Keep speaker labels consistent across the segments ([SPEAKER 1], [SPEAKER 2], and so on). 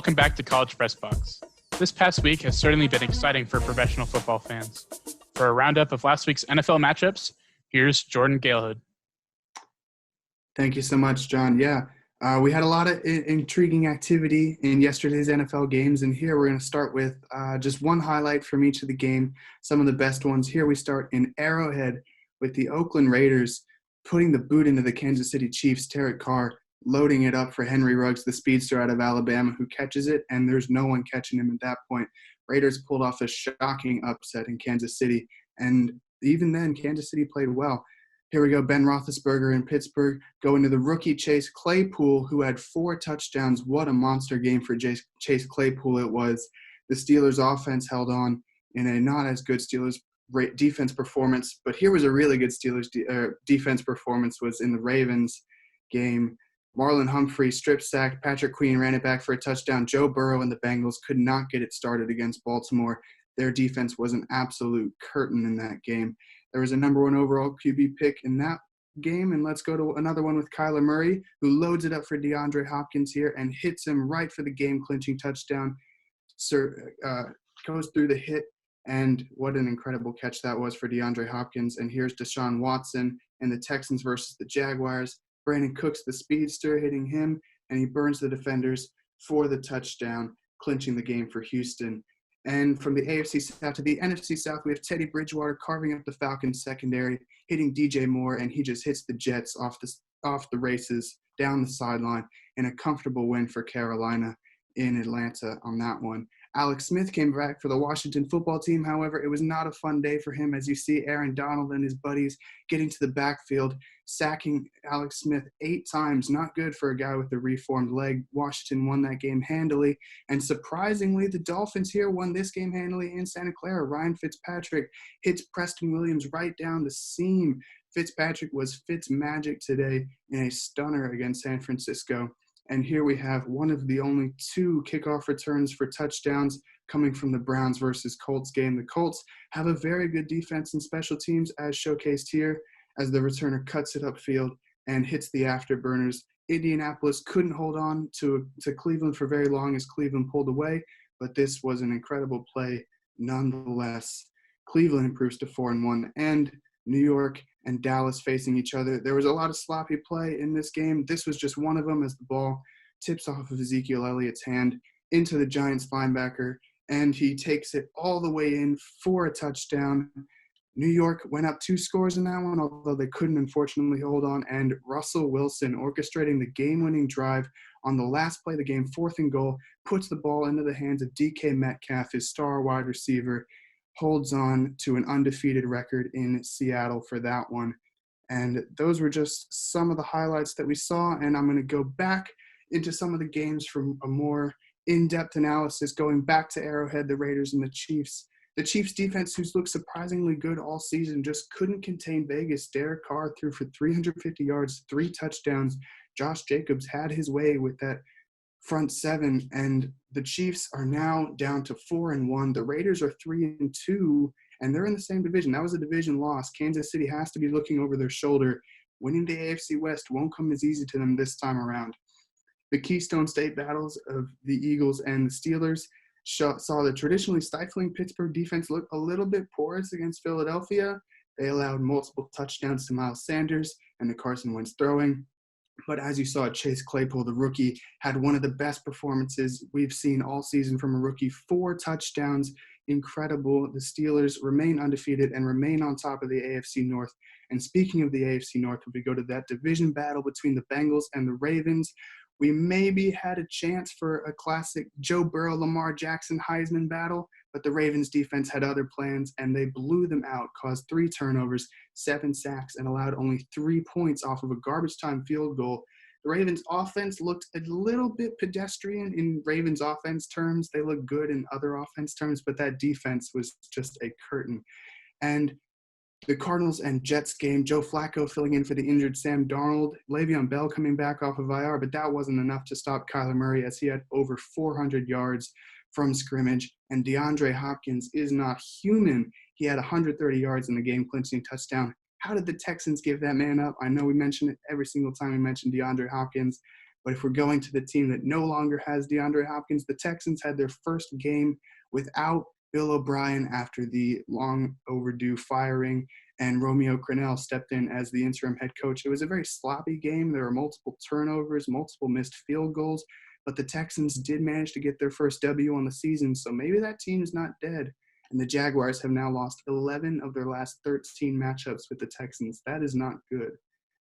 [SPEAKER 1] welcome back to College Press Box. This past week has certainly been exciting for professional football fans. For a roundup of last week's NFL matchups, here's Jordan Galehood.
[SPEAKER 2] Thank you so much, John. We had a lot of intriguing activity in yesterday's NFL games, and here we're going to start with just one highlight from each of the game, some of the best ones. Here we start in Arrowhead with the Oakland Raiders putting the boot into the Kansas City Chiefs. Derek Carr loading it up for Henry Ruggs, the speedster out of Alabama, who catches it, and there's no one catching him at that point. Raiders pulled off a shocking upset in Kansas City, and even then, Kansas City played well. Here we go, Ben Roethlisberger in Pittsburgh going to the rookie Chase Claypool, who had 4 touchdowns. What a monster game for Chase Claypool it was. The Steelers' offense held on in a not as good Steelers defense performance, but here was a really good Steelers defense performance was in the Ravens game. Marlon Humphrey strip sacked. Patrick Queen ran it back for a touchdown. Joe Burrow and the Bengals could not get it started against Baltimore. Their defense was an absolute curtain in that game. There was a number 1 overall QB pick in that game, and let's go to another one with Kyler Murray, who loads it up for DeAndre Hopkins here and hits him right for the game-clinching touchdown. Goes through the hit, and what an incredible catch that was for DeAndre Hopkins. And here's Deshaun Watson and the Texans versus the Jaguars. Brandon Cooks, the speedster, hitting him, and he burns the defenders for the touchdown, clinching the game for Houston. And from the AFC South to the NFC South, we have Teddy Bridgewater carving up the Falcons secondary, hitting DJ Moore, and he just hits the Jets off the races down the sideline in a comfortable win for Carolina in Atlanta on that one. Alex Smith came back for the Washington football team. However, it was not a fun day for him as you see Aaron Donald and his buddies getting to the backfield, sacking Alex Smith 8 times. Not good for a guy with a reformed leg. Washington won that game handily. And surprisingly, the Dolphins here won this game handily in Santa Clara. Ryan Fitzpatrick hits Preston Williams right down the seam. Fitzpatrick was Fitz magic today in a stunner against San Francisco. And here we have one of the only 2 kickoff returns for touchdowns coming from the Browns versus Colts game. The Colts have a very good defense and special teams as showcased here as the returner cuts it upfield and hits the afterburners. Indianapolis couldn't hold on to Cleveland for very long as Cleveland pulled away, but this was an incredible play nonetheless. Cleveland improves to 4-1, and New York and Dallas facing each other. There was a lot of sloppy play in this game. This was just one of them as the ball tips off of Ezekiel Elliott's hand into the Giants linebacker, and he takes it all the way in for a touchdown. New York went up 2 scores in that one, although they couldn't unfortunately hold on, and Russell Wilson orchestrating the game-winning drive on the last play of the game, 4th and goal, puts the ball into the hands of DK Metcalf, his star wide receiver, holds on to an undefeated record in Seattle for that one. And those were just some of the highlights that we saw, and I'm going to go back into some of the games from a more in-depth analysis, going back to Arrowhead, the Raiders, and the Chiefs. The Chiefs defense, who's looked surprisingly good all season, just couldn't contain Vegas. Derek Carr threw for 350 yards, 3 touchdowns. Josh Jacobs had his way with that front 7, and the Chiefs are now down to 4-1. The Raiders are 3-2, and they're in the same division. That was a division loss. Kansas City has to be looking over their shoulder. Winning the AFC West won't come as easy to them this time around. The Keystone State battles of the Eagles and the Steelers saw the traditionally stifling Pittsburgh defense look a little bit porous against Philadelphia. They allowed multiple touchdowns to Miles Sanders and to Carson Wentz throwing. But as you saw, Chase Claypool, the rookie, had one of the best performances we've seen all season from a rookie. 4 touchdowns, incredible. The Steelers remain undefeated and remain on top of the AFC North. And speaking of the AFC North, if we go to that division battle between the Bengals and the Ravens, we maybe had a chance for a classic Joe Burrow, Lamar Jackson, Heisman battle, but the Ravens defense had other plans, and they blew them out, caused 3 turnovers, 7 sacks, and allowed only 3 points off of a garbage time field goal. The Ravens offense looked a little bit pedestrian in Ravens offense terms. They look good in other offense terms, but that defense was just a curtain. And the Cardinals and Jets game, Joe Flacco filling in for the injured Sam Darnold, Le'Veon Bell coming back off of IR, but that wasn't enough to stop Kyler Murray as he had over 400 yards from scrimmage. And DeAndre Hopkins is not human. He had 130 yards in the game-clinching touchdown. How did the Texans give that man up? I know we mention it every single time we mention DeAndre Hopkins, But if we're going to the team that no longer has DeAndre Hopkins, the Texans had their first game without Bill O'Brien after the long overdue firing, and Romeo Crennel stepped in as the interim head coach. It was a very sloppy game. There were multiple turnovers, multiple missed field goals, but the Texans did manage to get their first W on the season, so maybe that team's not dead. And the Jaguars have now lost 11 of their last 13 matchups with the Texans. That is not good.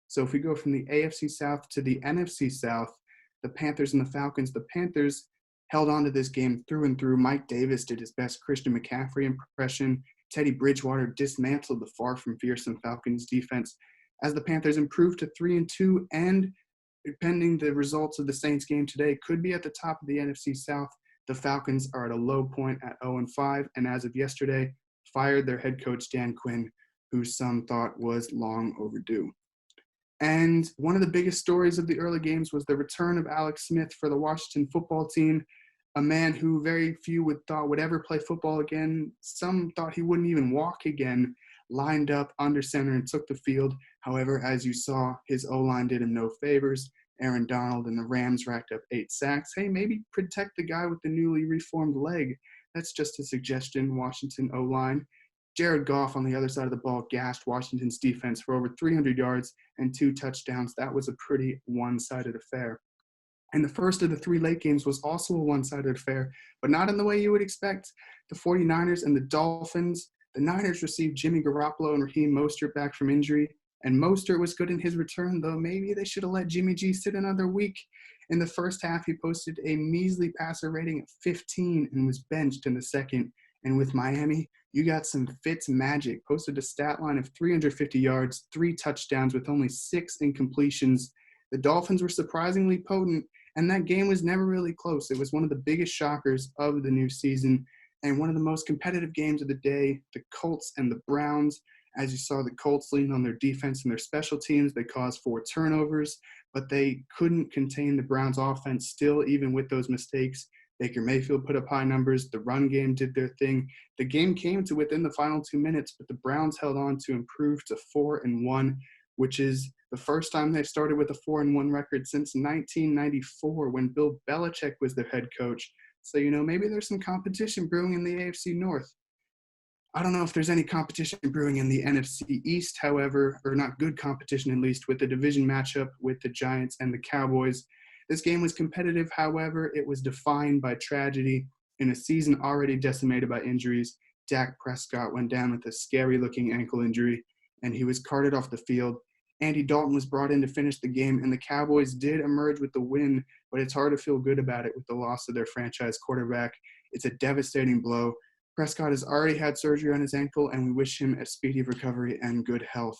[SPEAKER 2] So if we go from the AFC South to the NFC South, the Panthers and the Falcons, the Panthers held on to this game through and through. Mike Davis did his best Christian McCaffrey impression. Teddy Bridgewater dismantled the far from fearsome Falcons defense as the Panthers improved to 3-2, and pending the results of the Saints game today, could be at the top of the NFC South. The Falcons are at a low point at 0-5, and as of yesterday, fired their head coach Dan Quinn, who some thought was long overdue. And one of the biggest stories of the early games was the return of Alex Smith for the Washington football team, a man who very few thought would ever play football again. Some thought he wouldn't even walk again, lined up under center and took the field. However, as you saw, his O-line did him no favors. Aaron Donald and the Rams racked up 8 sacks. Hey, maybe protect the guy with the newly reformed leg. That's just a suggestion, Washington O-line. Jared Goff on the other side of the ball gashed Washington's defense for over 300 yards and 2 touchdowns. That was a pretty one-sided affair. And the first of the 3 late games was also a one-sided affair, but not in the way you would expect. The 49ers and the Dolphins, the Niners received Jimmy Garoppolo and Raheem Mostert back from injury, and Mostert was good in his return, though maybe they should have let Jimmy G sit another week. In the first half, he posted a measly passer rating of 15 and was benched in the second. And with Miami, you got some Fitz magic. Posted a stat line of 350 yards, 3 touchdowns with only 6 incompletions. The Dolphins were surprisingly potent, and that game was never really close. It was one of the biggest shockers of the new season and one of the most competitive games of the day. The Colts and the Browns. As you saw, the Colts leaned on their defense and their special teams. They caused 4 turnovers, but they couldn't contain the Browns' offense still, even with those mistakes. Baker Mayfield put up high numbers. The run game did their thing. The game came to within the final 2 minutes, but the Browns held on to improve to 4-1, which is the first time they've started with a 4-1 record since 1994 when Bill Belichick was their head coach. So, maybe there's some competition brewing in the AFC North. I don't know if there's any competition brewing in the NFC East, however, or not good competition at least, with the division matchup with the Giants and the Cowboys. This game was competitive, however, it was defined by tragedy. In a season already decimated by injuries, Dak Prescott went down with a scary-looking ankle injury, and he was carted off the field. Andy Dalton was brought in to finish the game, and the Cowboys did emerge with the win, but it's hard to feel good about it with the loss of their franchise quarterback. It's a devastating blow. Prescott has already had surgery on his ankle, and we wish him a speedy recovery and good health.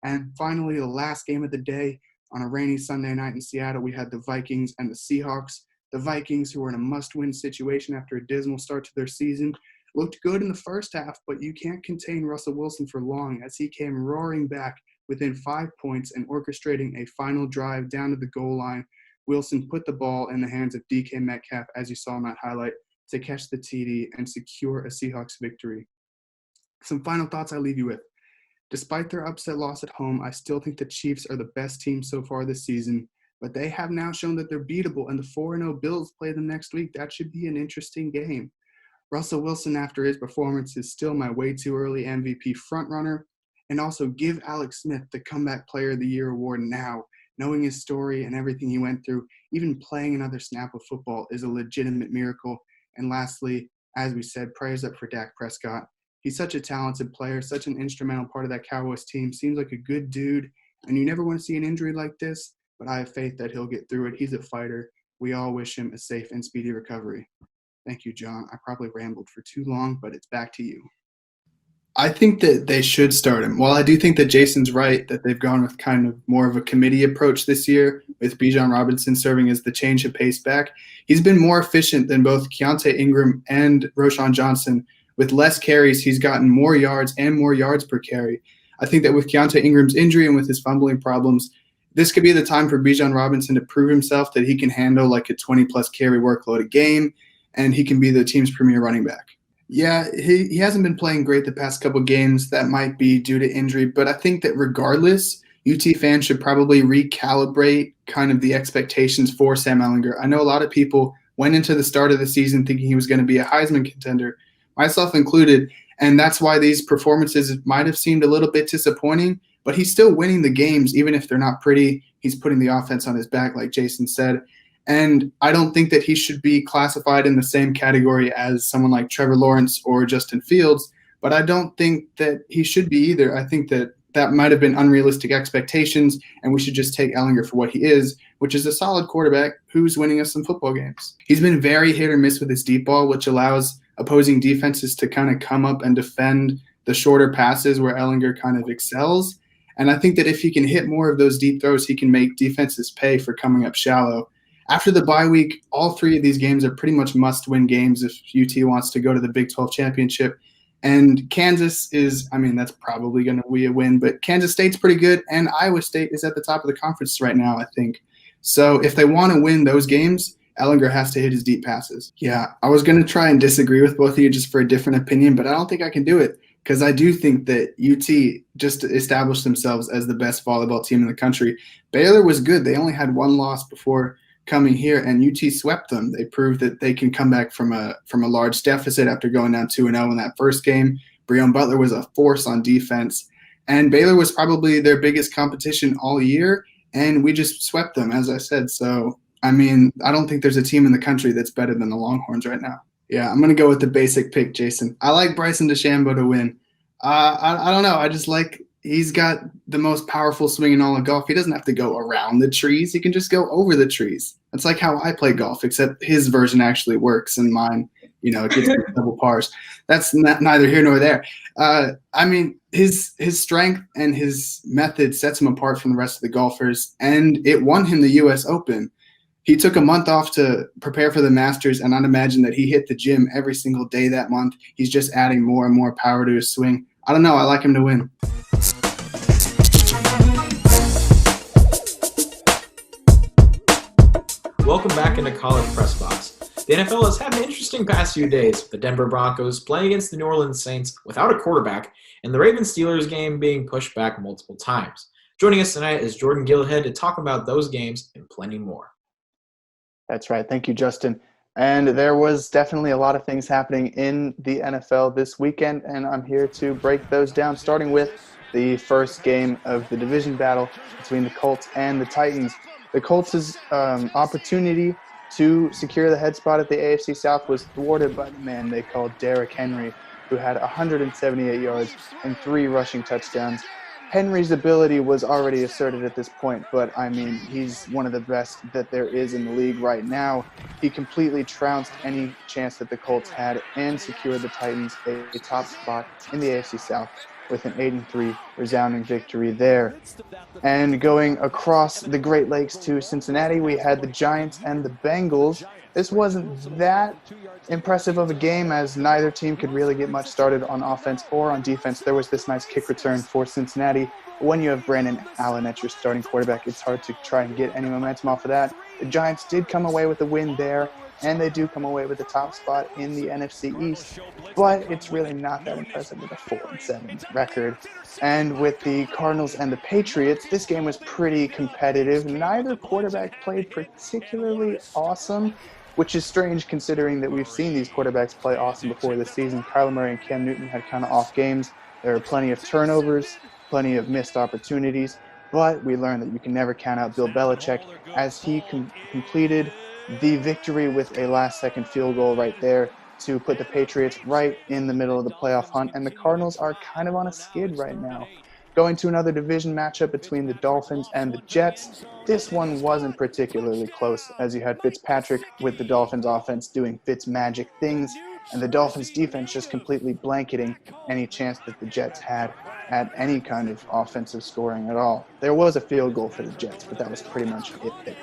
[SPEAKER 2] And finally, the last game of the day, on a rainy Sunday night in Seattle, we had the Vikings and the Seahawks. The Vikings, who were in a must-win situation after a dismal start to their season, looked good in the first half, but you can't contain Russell Wilson for long as he came roaring back within 5 points and orchestrating a final drive down to the goal line. Wilson put the ball in the hands of DK Metcalf, as you saw in that highlight, to catch the TD and secure a Seahawks victory. Some final thoughts I leave you with. Despite their upset loss at home, I still think the Chiefs are the best team so far this season, but they have now shown that they're beatable, and the 4-0 Bills play them next week. That should be an interesting game. Russell Wilson, after his performance, is still my way too early MVP frontrunner, and also give Alex Smith the Comeback Player of the Year award now. Knowing his story and everything he went through, even playing another snap of football is a legitimate miracle. And lastly, as we said, prayers up for Dak Prescott. He's such a talented player, such an instrumental part of that Cowboys team. Seems like a good dude, and you never want to see an injury like this, but I have faith that he'll get through it. He's a fighter. We all wish him a safe and speedy recovery. Thank you, John. I probably rambled for too long, but it's back to you. I think that they should start him. While I do think that Jason's right, that they've gone with kind of more of a committee approach this year, with Bijan Robinson serving as the change of pace back, he's been more efficient than both Keontae Ingram and Roschon Johnson. With less carries, he's gotten more yards and more yards per carry. I think that with Keontae Ingram's injury and with his fumbling problems, this could be the time for Bijan Robinson to prove himself that he can handle like a 20-plus carry workload a game, and he can be the team's premier running back. Yeah, he hasn't been playing great the past couple games. That might be due to injury, but I think that regardless, UT fans should probably recalibrate kind of the expectations for Sam Ehlinger. I know a lot of people went into the start of the season thinking he was going to be a Heisman contender, myself included, and that's why these performances might have seemed a little bit disappointing, but he's still winning the games, even if they're not pretty. He's putting the offense on his back, like Jason said. And I don't think that he should be classified in the same category as someone like Trevor Lawrence or Justin Fields, but I don't think that he should be either. I think that that might have been unrealistic expectations, and we should just take Ehlinger for what he is, which is a solid quarterback who's winning us some football games. He's been very hit or miss with his deep ball, which allows opposing defenses to kind of come up and defend the shorter passes where Ehlinger kind of excels. And I think that if he can hit more of those deep throws, he can make defenses pay for coming up shallow. After the bye week, all three of these games are pretty much must-win games if UT wants to go to the Big 12 championship. And Kansas is, that's probably going to be a win, but Kansas State's pretty good, and Iowa State is at the top of the conference right now, I think. So if they want to win those games, Ehlinger has to hit his deep passes. Yeah, I was going to try and disagree with both of you just for a different opinion, but I don't think I can do it because I do think that UT just established themselves as the best volleyball team in the country. Baylor was good. They only had one loss before coming here, and UT swept them. They proved that they can come back from a large deficit after going down 2-0 in that first game. Breon Butler was a force on defense, and Baylor was probably their biggest competition all year, and we just swept them, as I said. So, I don't think there's a team in the country that's better than the Longhorns right now. Yeah, I'm going to go with the basic pick, Jason. I like Bryson DeChambeau to win. I don't know. I just like he's got the most powerful swing in all of golf. He doesn't have to go around the trees. He can just go over the trees. That's like how I play golf, except his version actually works and mine, it gets double pars. That's neither here nor there. His strength and his method sets him apart from the rest of the golfers, and it won him the U.S. Open. He took a month off to prepare for the Masters, and I'd imagine that he hit the gym every single day that month. He's just adding more and more power to his swing. I don't know. I like him to win.
[SPEAKER 3] Welcome back into College Press Box. The NFL has had an interesting past few days, with the Denver Broncos playing against the New Orleans Saints without a quarterback, and the Ravens-Steelers game being pushed back multiple times. Joining us tonight is Jordan Gilhead to talk about those games and plenty more.
[SPEAKER 4] That's right. Thank you, Justin. And there was definitely a lot of things happening in the NFL this weekend, and I'm here to break those down, starting with the first game of the division battle between the Colts and the Titans. The Colts' opportunity to secure the head spot at the AFC South was thwarted by the man they called Derrick Henry, who had 178 yards and 3 rushing touchdowns. Henry's ability was already asserted at this point, but he's one of the best that there is in the league right now. He completely trounced any chance that the Colts had and secured the Titans a top spot in the AFC South with an 8-3 resounding victory there. And going across the Great Lakes to Cincinnati, we had the Giants and the Bengals. This wasn't that impressive of a game as neither team could really get much started on offense or on defense. There was this nice kick return for Cincinnati. When you have Brandon Allen at your starting quarterback, it's hard to try and get any momentum off of that. The Giants did come away with the win there, and they do come away with the top spot in the NFC East, but it's really not that impressive with a 4-7 record. And with the Cardinals and the Patriots, this game was pretty competitive. Neither quarterback played particularly awesome, which is strange considering that we've seen these quarterbacks play awesome before this season. Kyler Murray and Cam Newton had kind of off games. There were plenty of turnovers, plenty of missed opportunities, but we learned that you can never count out Bill Belichick as he completed the victory with a last-second field goal right there to put the Patriots right in the middle of the playoff hunt, and the Cardinals are kind of on a skid right now. Going to another division matchup between the Dolphins and the Jets, this one wasn't particularly close, as you had Fitzpatrick with the Dolphins offense doing Fitz-magic things, and the Dolphins defense just completely blanketing any chance that the Jets had at any kind of offensive scoring at all. There was a field goal for the Jets, but that was pretty much it.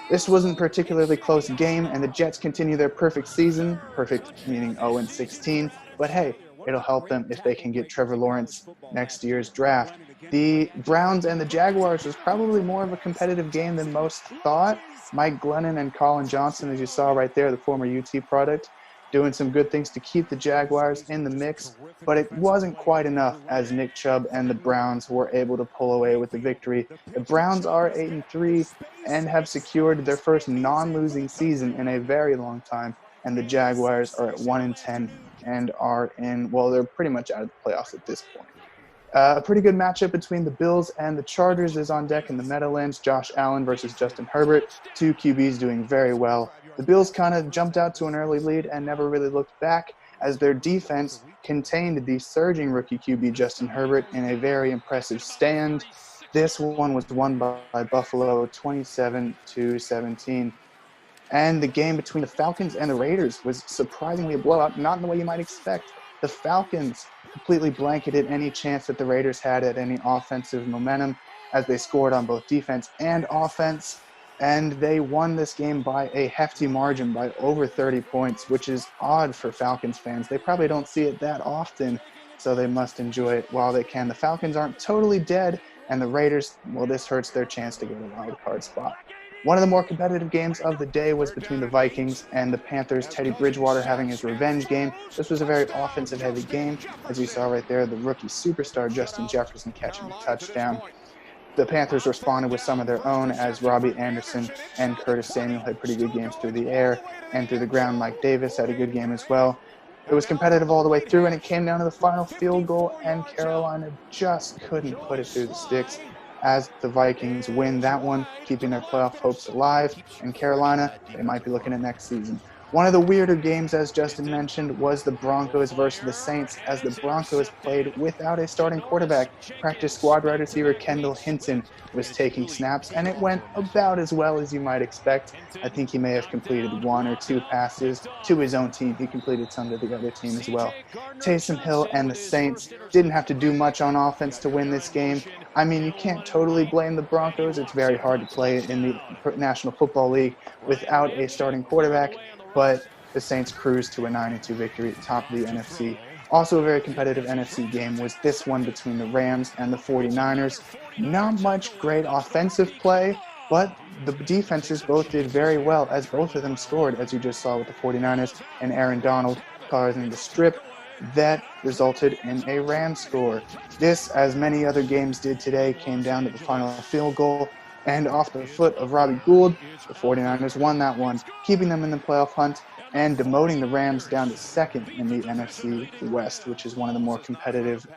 [SPEAKER 4] This wasn't a particularly close game, and the Jets continue their perfect season, perfect meaning 0-16, but hey, it'll help them if they can get Trevor Lawrence next year's draft. The Browns and the Jaguars was probably more of a competitive game than most thought. Mike Glennon and Colin Johnson, as you saw right there, the former UT product, doing some good things to keep the Jaguars in the mix, but it wasn't quite enough as Nick Chubb and the Browns were able to pull away with the victory. The Browns are 8-3 and have secured their first non-losing season in a very long time, and the Jaguars are at 1-10 and are they're pretty much out of the playoffs at this point. A pretty good matchup between the Bills and the Chargers is on deck in the Meadowlands. Josh Allen versus Justin Herbert, two QBs doing very well. The Bills kind of jumped out to an early lead and never really looked back as their defense contained the surging rookie QB Justin Herbert in a very impressive stand. This one was won by Buffalo 27-17. And the game between the Falcons and the Raiders was surprisingly a blowout, not in the way you might expect. The Falcons completely blanketed any chance that the Raiders had at any offensive momentum as they scored on both defense and offense. And they won this game by a hefty margin by over 30 points, which is odd for Falcons fans. They probably don't see it that often, so they must enjoy it while they can. The Falcons aren't totally dead, and the Raiders, this hurts their chance to get a wild card spot. One of the more competitive games of the day was between the Vikings and the Panthers. Teddy Bridgewater having his revenge game. This was a very offensive-heavy game, as you saw right there, the rookie superstar Justin Jefferson catching a touchdown. The Panthers responded with some of their own as Robbie Anderson and Curtis Samuel had pretty good games through the air and through the ground. Mike Davis had a good game as well. It was competitive all the way through, and it came down to the final field goal, and Carolina just couldn't put it through the sticks as the Vikings win that one, keeping their playoff hopes alive. And Carolina, they might be looking at next season. One of the weirder games, as Justin mentioned, was the Broncos versus the Saints, as the Broncos played without a starting quarterback. Practice squad wide receiver Kendall Hinton was taking snaps, and it went about as well as you might expect. I think he may have completed one or two passes to his own team. He completed some to the other team as well. Taysom Hill and the Saints didn't have to do much on offense to win this game. I mean, you can't totally blame the Broncos. It's very hard to play in the National Football League without a starting quarterback, but the Saints cruised to a 9-2 victory at the top of the NFC. Also a very competitive NFC game was this one between the Rams and the 49ers. Not much great offensive play, but the defenses both did very well as both of them scored, as you just saw with the 49ers and Aaron Donald causing the strip. That resulted in a Rams score. This, as many other games did today, came down to the final field goal. And off the foot of Robbie Gould, the 49ers won that one, keeping them in the playoff hunt and demoting the Rams down to second in the NFC West, which is one of the more competitive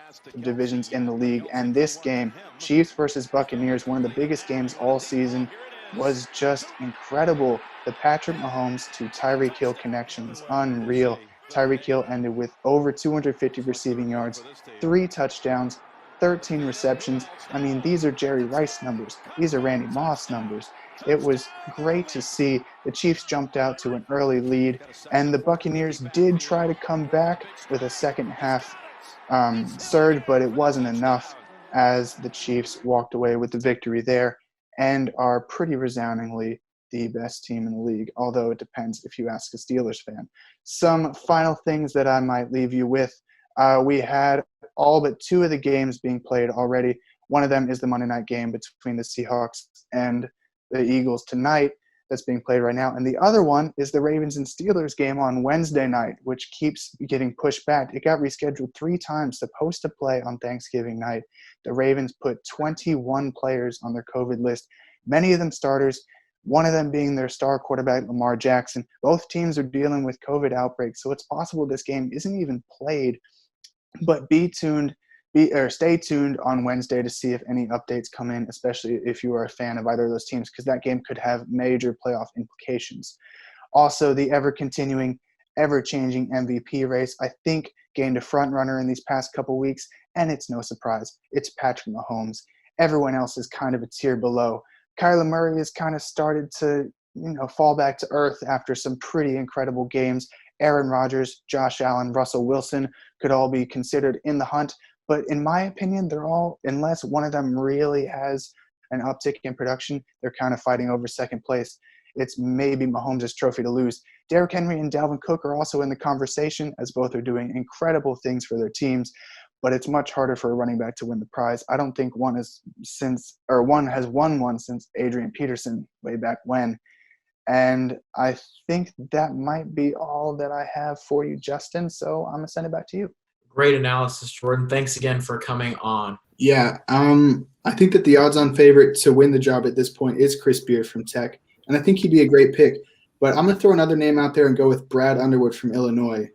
[SPEAKER 4] divisions in the league. And this game, Chiefs versus Buccaneers, one of the biggest games all season, was just incredible. The Patrick Mahomes to Tyreek Hill connection was unreal. Tyreek Hill ended with over 250 receiving yards, 3 touchdowns, 13 receptions. I mean, these are Jerry Rice numbers. These are Randy Moss numbers. It was great to see. The Chiefs jumped out to an early lead, and the Buccaneers did try to come back with a second half surge, but it wasn't enough as the Chiefs walked away with the victory there and are pretty resoundingly the best team in the league, although it depends if you ask a Steelers fan. Some final things that I might leave you with. We had all but 2 of the games being played already. One of them is the Monday night game between the Seahawks and the Eagles tonight that's being played right now. And the other one is the Ravens and Steelers game on Wednesday night, which keeps getting pushed back. It got rescheduled 3 times, supposed to play on Thanksgiving night. The Ravens put 21 players on their COVID list, many of them starters, one of them being their star quarterback, Lamar Jackson. Both teams are dealing with COVID outbreaks, so it's possible this game isn't even played. But stay tuned on Wednesday to see if any updates come in, especially if you are a fan of either of those teams, because that game could have major playoff implications. Also, the ever-continuing, ever-changing MVP race, I think, gained a front runner in these past couple weeks, and it's no surprise. It's Patrick Mahomes. Everyone else is kind of a tier below. Kyler Murray has kind of started to, fall back to earth after some pretty incredible games. Aaron Rodgers, Josh Allen, Russell Wilson could all be considered in the hunt. But in my opinion, they're all, unless one of them really has an uptick in production, they're kind of fighting over second place. It's maybe Mahomes' trophy to lose. Derrick Henry and Dalvin Cook are also in the conversation, as both are doing incredible things for their teams. But it's much harder for a running back to win the prize. I don't think one has won one since Adrian Peterson way back when. And I think that might be all that I have for you, Justin. So I'm going to send it back to you.
[SPEAKER 3] Great analysis, Jordan. Thanks again for coming on.
[SPEAKER 2] Yeah, I think that the odds-on favorite to win the job at this point is Chris Beard from Tech, and I think he'd be a great pick. But I'm going to throw another name out there and go with Brad Underwood from Illinois.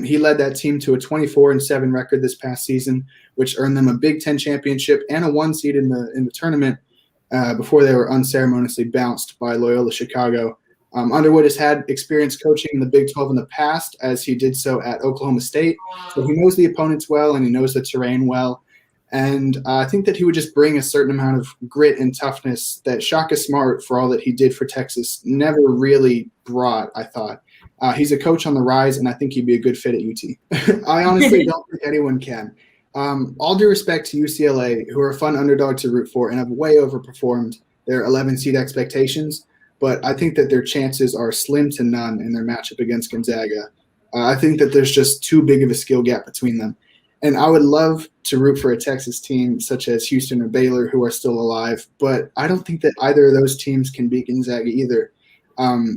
[SPEAKER 2] He led that team to a 24-7 record this past season, which earned them a Big Ten championship and a 1 seed in the tournament before they were unceremoniously bounced by Loyola Chicago. Underwood has had experience coaching in the Big 12 in the past, as he did so at Oklahoma State. So he knows the opponents well and he knows the terrain well. And I think that he would just bring a certain amount of grit and toughness that Shaka Smart, for all that he did for Texas, never really brought, I thought. He's a coach on the rise, and I think he'd be a good fit at UT. I honestly don't think anyone can. All due respect to UCLA, who are a fun underdog to root for and have way overperformed their 11-seed expectations, but I think that their chances are slim to none in their matchup against Gonzaga. I think that there's just too big of a skill gap between them. And I would love to root for a Texas team such as Houston or Baylor who are still alive, but I don't think that either of those teams can beat Gonzaga either.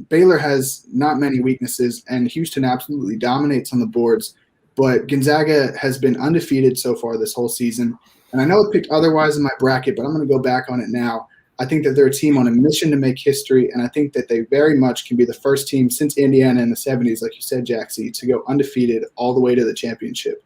[SPEAKER 2] Baylor has not many weaknesses, and Houston absolutely dominates on the boards, but Gonzaga has been undefeated so far this whole season. And I know I picked otherwise in my bracket, but I'm going to go back on it now. I think that they're a team on a mission to make history, and I think that they very much can be the first team since Indiana in the 70s, like you said, Jaxie, to go undefeated all the way to the championship.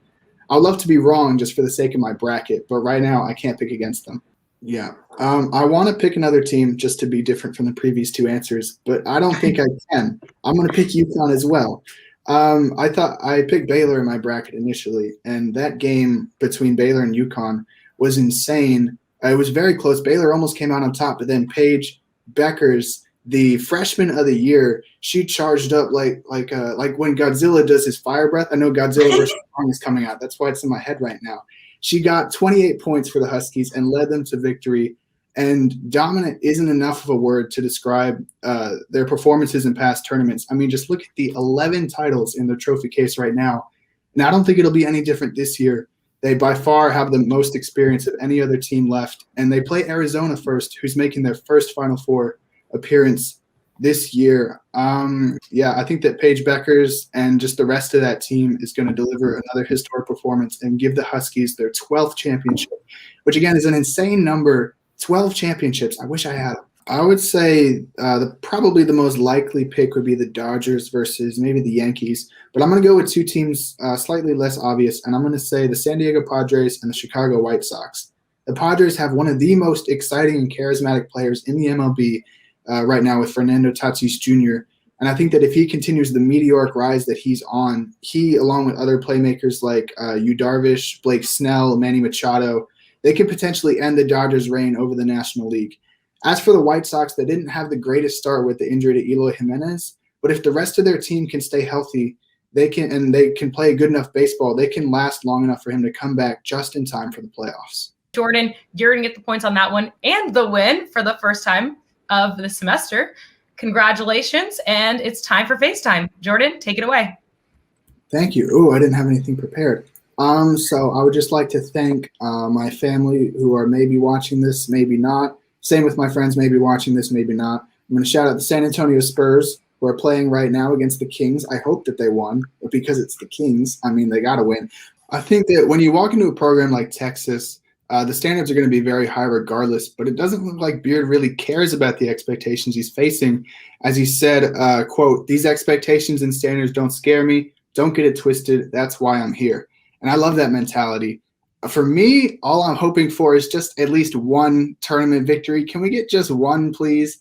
[SPEAKER 2] I'd love to be wrong just for the sake of my bracket, but right now I can't pick against them. Yeah. I want to pick another team just to be different from the previous two answers, but I don't think I can. I'm going to pick UConn as well. I thought I picked Baylor in my bracket initially, and that game between Baylor and UConn was insane. It was very close. Baylor almost came out on top, but then Paige Beckers, the freshman of the year, she charged up like when Godzilla does his fire breath. I know Godzilla vs. Kong is coming out. That's why it's in my head right now. She got 28 points for the Huskies and led them to victory. And dominant isn't enough of a word to describe their performances in past tournaments. I mean, just look at the 11 titles in their trophy case right now. And I don't think it'll be any different this year. They by far have the most experience of any other team left. And they play Arizona first, who's making their first Final Four appearance this year. I think that Paige Beckers and just the rest of that team is going to deliver another historic performance and give the Huskies their 12th championship, which again is an insane number. 12 championships. I wish I had them. I would say probably the most likely pick would be the Dodgers versus maybe the Yankees, but I'm going to go with two teams slightly less obvious, and I'm going to say the San Diego Padres and the Chicago White Sox. The Padres have one of the most exciting and charismatic players in the MLB right now with Fernando Tatis Jr., and I think that if he continues the meteoric rise that he's on, he, along with other playmakers like Yu Darvish, Blake Snell, Manny Machado, they could potentially end the Dodgers' reign over the National League. As for the White Sox, they didn't have the greatest start with the injury to Eloy Jimenez, but if the rest of their team can stay healthy, they can play good enough baseball, they can last long enough for him to come back just in time for the playoffs.
[SPEAKER 5] Jordan, you're going to get the points on that one and the win for the first time of the semester. Congratulations, and it's time for FaceTime. Jordan, take it away.
[SPEAKER 2] Thank you. Oh, I didn't have anything prepared. So I would just like to thank my family who are maybe watching this, maybe not. Same with my friends, maybe watching this, maybe not. I'm going to shout out the San Antonio Spurs, who are playing right now against the Kings. I hope that they won, but because it's the Kings, I mean, they got to win. I think that when you walk into a program like Texas, the standards are going to be very high regardless, but it doesn't look like Beard really cares about the expectations he's facing. As he said, quote, "These expectations and standards don't scare me. Don't get it twisted. That's why I'm here." And I love that mentality. For me, all I'm hoping for is just at least one tournament victory. Can we get just one, please?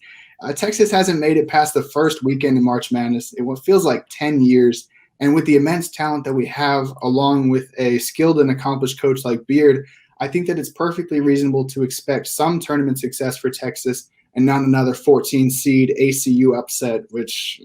[SPEAKER 2] Texas hasn't made it past the first weekend in March Madness. It feels like 10 years. And with the immense talent that we have, along with a skilled and accomplished coach like Beard, I think that it's perfectly reasonable to expect some tournament success for Texas and not another 14-seed ACU upset, which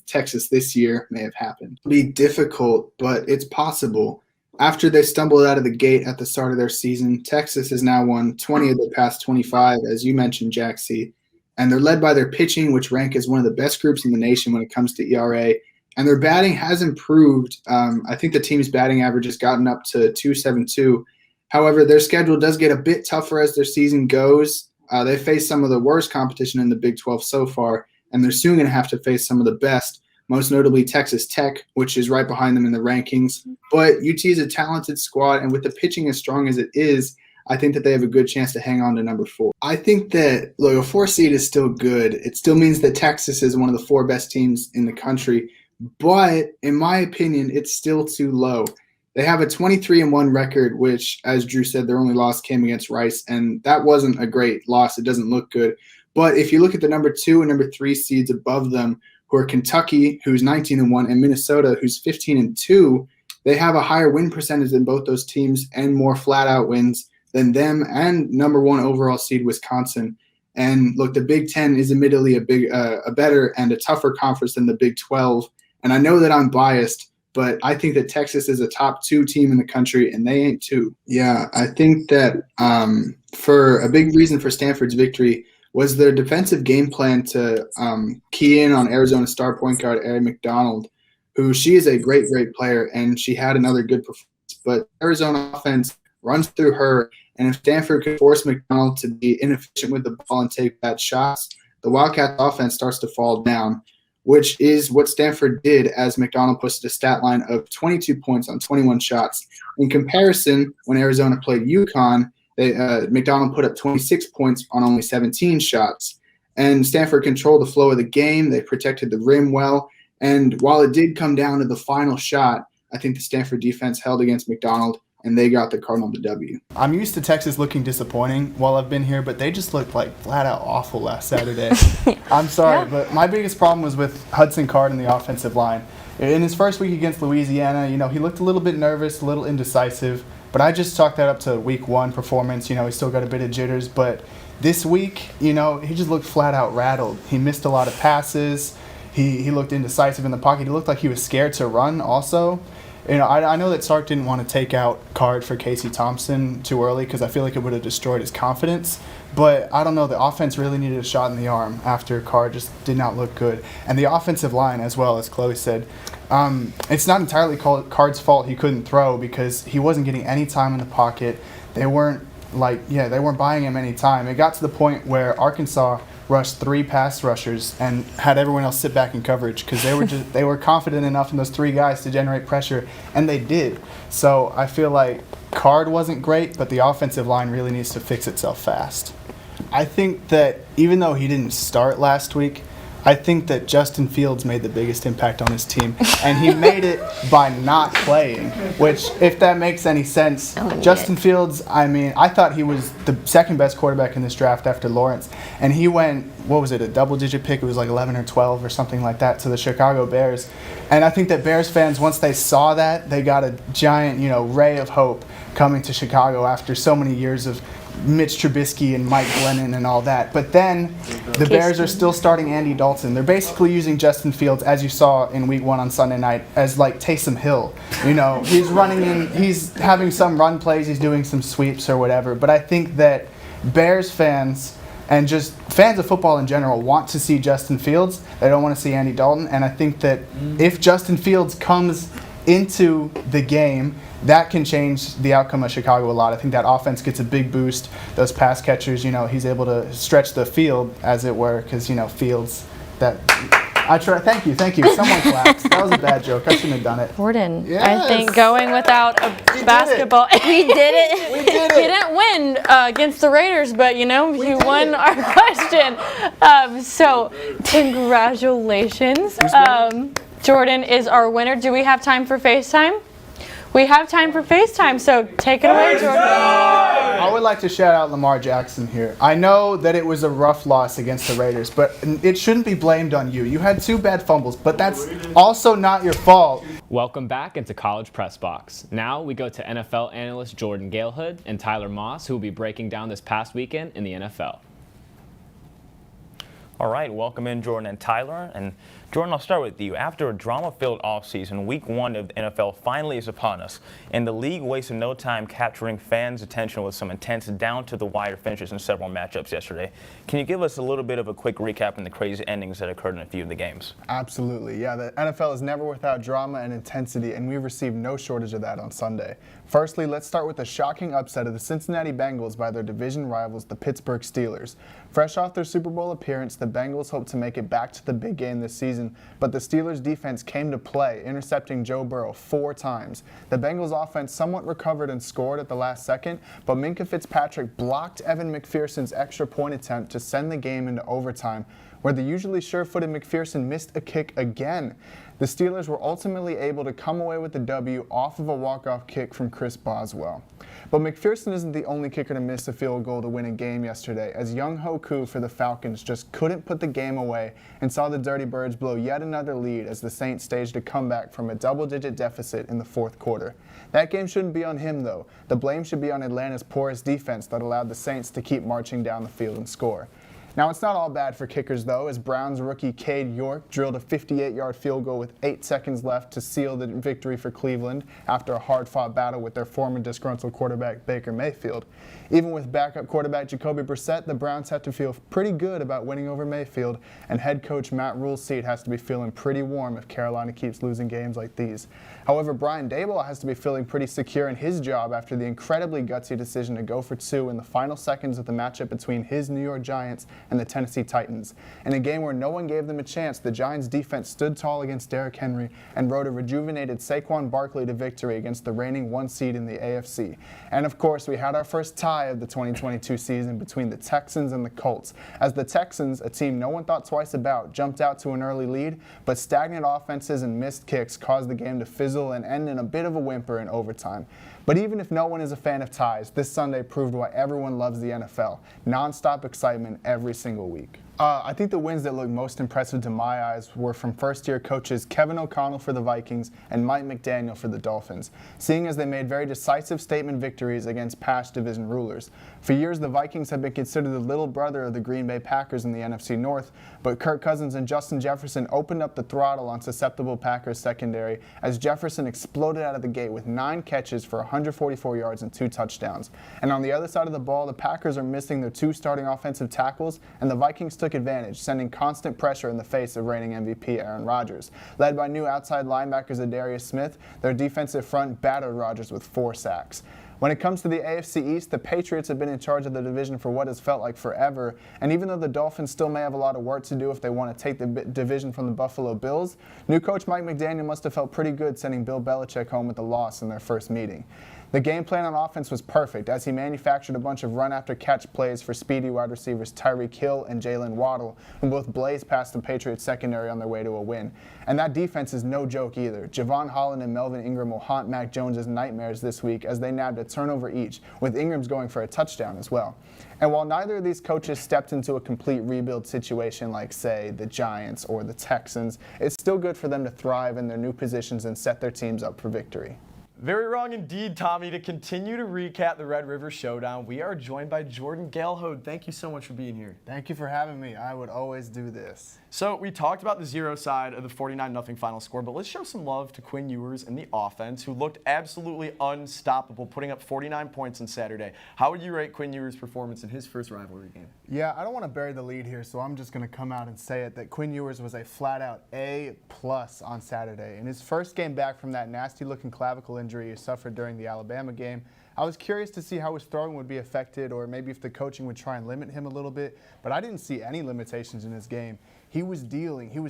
[SPEAKER 2] Texas this year may have happened. It'll be difficult, but it's possible. After they stumbled out of the gate at the start of their season, Texas has now won 20 of the past 25, as you mentioned, Jaxie, and they're led by their pitching, which rank as one of the best groups in the nation when it comes to ERA, and their batting has improved. I think the team's batting average has gotten up to .272. However, their schedule does get a bit tougher as their season goes. They face some of the worst competition in the Big 12 so far, and they're soon going to have to face some of the best, most notably Texas Tech, which is right behind them in the rankings. But UT is a talented squad, and with the pitching as strong as it is, I think that they have a good chance to hang on to number 4. I think that, look, a 4 seed is still good. It still means that Texas is one of the 4 best teams in the country. But in my opinion, it's still too low. They have a 23-1 record, which, as Drew said, their only loss came against Rice, and that wasn't a great loss. It doesn't look good. But if you look at the number 2 and number 3 seeds above them, who are Kentucky, who's 19-1, and Minnesota, who's 15-2, they have a higher win percentage than both those teams and more flat-out wins than them and number 1 overall seed Wisconsin. And look, the Big Ten is admittedly a better and a tougher conference than the Big 12. And I know that I'm biased, but I think that Texas is a top 2 team in the country, and they ain't 2. Yeah, I think that for a big reason for Stanford's victory was their defensive game plan to key in on Arizona star point guard Aari McDonald, who she is a great, great player, and she had another good performance. But Arizona offense runs through her, and if Stanford could force McDonald to be inefficient with the ball and take bad shots, the Wildcats offense starts to fall down, which is what Stanford did as McDonald posted a stat line of 22 points on 21 shots. In comparison, when Arizona played UConn, McDonald put up 26 points on only 17 shots. And Stanford controlled the flow of the game. They protected the rim well. And while it did come down to the final shot, I think the Stanford defense held against McDonald, and they got the Cardinal the W.
[SPEAKER 4] I'm used to Texas looking disappointing while I've been here, but they just looked like flat-out awful last Saturday. I'm sorry, but my biggest problem was with Hudson Card in the offensive line. In his first week against Louisiana, he looked a little bit nervous, a little indecisive, but I just chalked that up to week 1 performance. He still got a bit of jitters, but this week, he just looked flat-out rattled. He missed a lot of passes. He looked indecisive in the pocket. He looked like he was scared to run also. I know that Sark didn't want to take out Card for Casey Thompson too early because I feel like it would have destroyed his confidence. But I don't know. The offense really needed a shot in the arm after Card just did not look good. And the offensive line, as well, as Chloe said, it's not entirely Card's fault he couldn't throw because he wasn't getting any time in the pocket. They weren't buying him any time. It got to the point where Arkansas rushed 3 pass rushers and had everyone else sit back in coverage because they were confident enough in those 3 guys to generate pressure, and they did. So I feel like Card wasn't great, but the offensive line really needs to fix itself fast. I think that even though he didn't start last week, I think that Justin Fields made the biggest impact on his team, and he made it by not playing, which, if that makes any sense, Justin Fields, I thought he was the second best quarterback in this draft after Lawrence, and he went, a double-digit pick? It was like 11 or 12 or something like that to the Chicago Bears, and I think that Bears fans, once they saw that, they got a giant, ray of hope coming to Chicago after so many years of Mitch Trubisky and Mike Glennon and all that. But then the Bears are still starting Andy Dalton. They're basically using Justin Fields, as you saw in week 1 on Sunday night, as like Taysom Hill. He's running in, he's having some run plays, he's doing some sweeps or whatever. But I think that Bears fans and just fans of football in general want to see Justin Fields. They don't want to see Andy Dalton. And I think that if Justin Fields comes into the game, that can change the outcome of Chicago a lot. I think that offense gets a big boost. Those pass catchers, he's able to stretch the field, as it were, because, Fields, that... I try. Thank you. Someone clapped. That was a bad joke. I shouldn't have done it.
[SPEAKER 6] Jordan,
[SPEAKER 4] yes.
[SPEAKER 6] I think going without a basketball...
[SPEAKER 4] We did it. We did it.
[SPEAKER 6] You didn't win against the Raiders, but, you won our question. So, congratulations. Jordan is our winner. Do we have time for FaceTime? We have time for FaceTime, so take it away, Jordan.
[SPEAKER 4] I would like to shout out Lamar Jackson here. I know that it was a rough loss against the Raiders, but it shouldn't be blamed on you. You had 2 bad fumbles, but that's also not your fault.
[SPEAKER 7] Welcome back into College Press Box. Now we go to NFL analyst Jordan Galehood and Tyler Moss, who will be breaking down this past weekend in the NFL.
[SPEAKER 8] All right, welcome in Jordan and Tyler. And Jordan, I'll start with you. After a drama-filled offseason, week 1 of the NFL finally is upon us, and the league wasted no time capturing fans' attention with some intense down-to-the-wire finishes in several matchups yesterday. Can you give us a little bit of a quick recap on the crazy endings that occurred in a few of the games?
[SPEAKER 4] Absolutely. Yeah, the NFL is never without drama and intensity, and we received no shortage of that on Sunday. Firstly, let's start with the shocking upset of the Cincinnati Bengals by their division rivals, the Pittsburgh Steelers. Fresh off their Super Bowl appearance, the Bengals hope to make it back to the big game this season, but the Steelers' defense came to play, intercepting Joe Burrow 4 times. The Bengals' offense somewhat recovered and scored at the last second, but Minkah Fitzpatrick blocked Evan McPherson's extra point attempt to send the game into overtime, where the usually sure-footed McPherson missed a kick again. The Steelers were ultimately able to come away with the W off of a walk-off kick from Chris Boswell. But McPherson isn't the only kicker to miss a field goal to win a game yesterday, as Younghoe Koo for the Falcons just couldn't put the game away and saw the Dirty Birds blow yet another lead as the Saints staged a comeback from a double-digit deficit in the fourth quarter. That game shouldn't be on him, though. The blame should be on Atlanta's porous defense that allowed the Saints to keep marching down the field and score. Now, it's not all bad for kickers, though, as Browns rookie Cade York drilled a 58-yard field goal with 8 seconds left to seal the victory for Cleveland after a hard-fought battle with their former disgruntled quarterback Baker Mayfield. Even with backup quarterback Jacoby Brissett, the Browns have to feel pretty good about winning over Mayfield, and head coach Matt Rule's seat has to be feeling pretty warm if Carolina keeps losing games like these. However, Brian Daboll has to be feeling pretty secure in his job after the incredibly gutsy decision to go for 2 in the final seconds of the matchup between his New York Giants and the Tennessee Titans. In a game where no one gave them a chance, the Giants' defense stood tall against Derrick Henry and rode a rejuvenated Saquon Barkley to victory against the reigning 1 seed in the AFC. And of course, we had our first tie of the 2022 season between the Texans and the Colts, as the Texans, a team no one thought twice about, jumped out to an early lead, but stagnant offenses and missed kicks caused the game to fizzle and end in a bit of a whimper in overtime. But even if no one is a fan of ties, this Sunday proved why everyone loves the NFL. Non-stop excitement every single week. I think the wins that looked most impressive to my eyes were from first-year coaches Kevin O'Connell for the Vikings and Mike McDaniel for the Dolphins, seeing as they made very decisive statement victories against past division rulers. For years, the Vikings have been considered the little brother of the Green Bay Packers in the NFC North, but Kirk Cousins and Justin Jefferson opened up the throttle on susceptible Packers secondary as Jefferson exploded out of the gate with 9 catches for 144 yards and 2 touchdowns. And on the other side of the ball, the Packers are missing their 2 starting offensive tackles, and the Vikings took advantage, sending constant pressure in the face of reigning MVP Aaron Rodgers. Led by new outside linebackers Adarius Smith, their defensive front battered Rodgers with 4 sacks. When it comes to the AFC East, the Patriots have been in charge of the division for what has felt like forever, and even though the Dolphins still may have a lot of work to do if they want to take the division from the Buffalo Bills, new coach Mike McDaniel must have felt pretty good sending Bill Belichick home with a loss in their first meeting. The game plan on offense was perfect as he manufactured a bunch of run-after-catch plays for speedy wide receivers Tyreek Hill and Jalen Waddle, who both blazed past the Patriots secondary on their way to a win. And that defense is no joke either. Javon Holland and Melvin Ingram will haunt Mac Jones' nightmares this week as they nabbed a turnover each, with Ingram's going for a touchdown as well. And while neither of these coaches stepped into a complete rebuild situation like, say, the Giants or the Texans, it's still good for them to thrive in their new positions and set their teams up for victory.
[SPEAKER 9] Very wrong indeed, Tommy. To continue to recap the Red River Showdown, we are joined by Jordan Galehode. Thank you so much for being here.
[SPEAKER 4] Thank you for having me. I would always do this.
[SPEAKER 9] So we talked about the 0 side of the 49-0 final score, but let's show some love to Quinn Ewers and the offense, who looked absolutely unstoppable, putting up 49 points on Saturday. How would you rate Quinn Ewers' performance in his first rivalry game?
[SPEAKER 4] Yeah, I don't want to bury the lead here, so I'm just going to come out and say it that Quinn Ewers was a flat-out A+ on Saturday. In his first game back from that nasty-looking clavicle injury he suffered during the Alabama game, I was curious to see how his throwing would be affected or maybe if the coaching would try and limit him a little bit, but I didn't see any limitations in his game. He was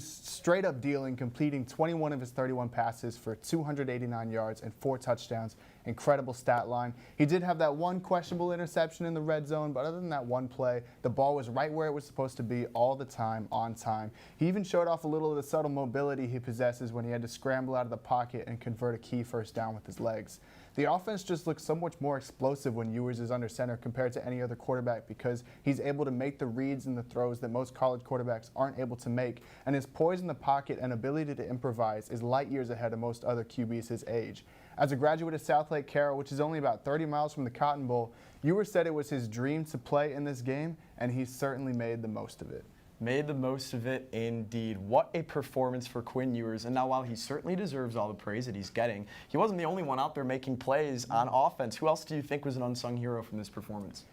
[SPEAKER 4] straight up dealing, completing 21 of his 31 passes for 289 yards and 4 touchdowns. Incredible stat line. He did have that one questionable interception in the red zone, but other than that one play, the ball was right where it was supposed to be all the time, on time. He even showed off a little of the subtle mobility he possesses when he had to scramble out of the pocket and convert a key first down with his legs. The offense just looks so much more explosive when Ewers is under center compared to any other quarterback because he's able to make the reads and the throws that most college quarterbacks aren't able to make, and his poise in the pocket and ability to improvise is light years ahead of most other QBs his age. As a graduate of South Lake Carroll, which is only about 30 miles from the Cotton Bowl, Ewers said it was his dream to play in this game, and he certainly made the most of it.
[SPEAKER 9] Made the most of it indeed. What a performance for Quinn Ewers. And now while he certainly deserves all the praise that he's getting, he wasn't the only one out there making plays on offense. Who else do you think was an unsung hero from this performance?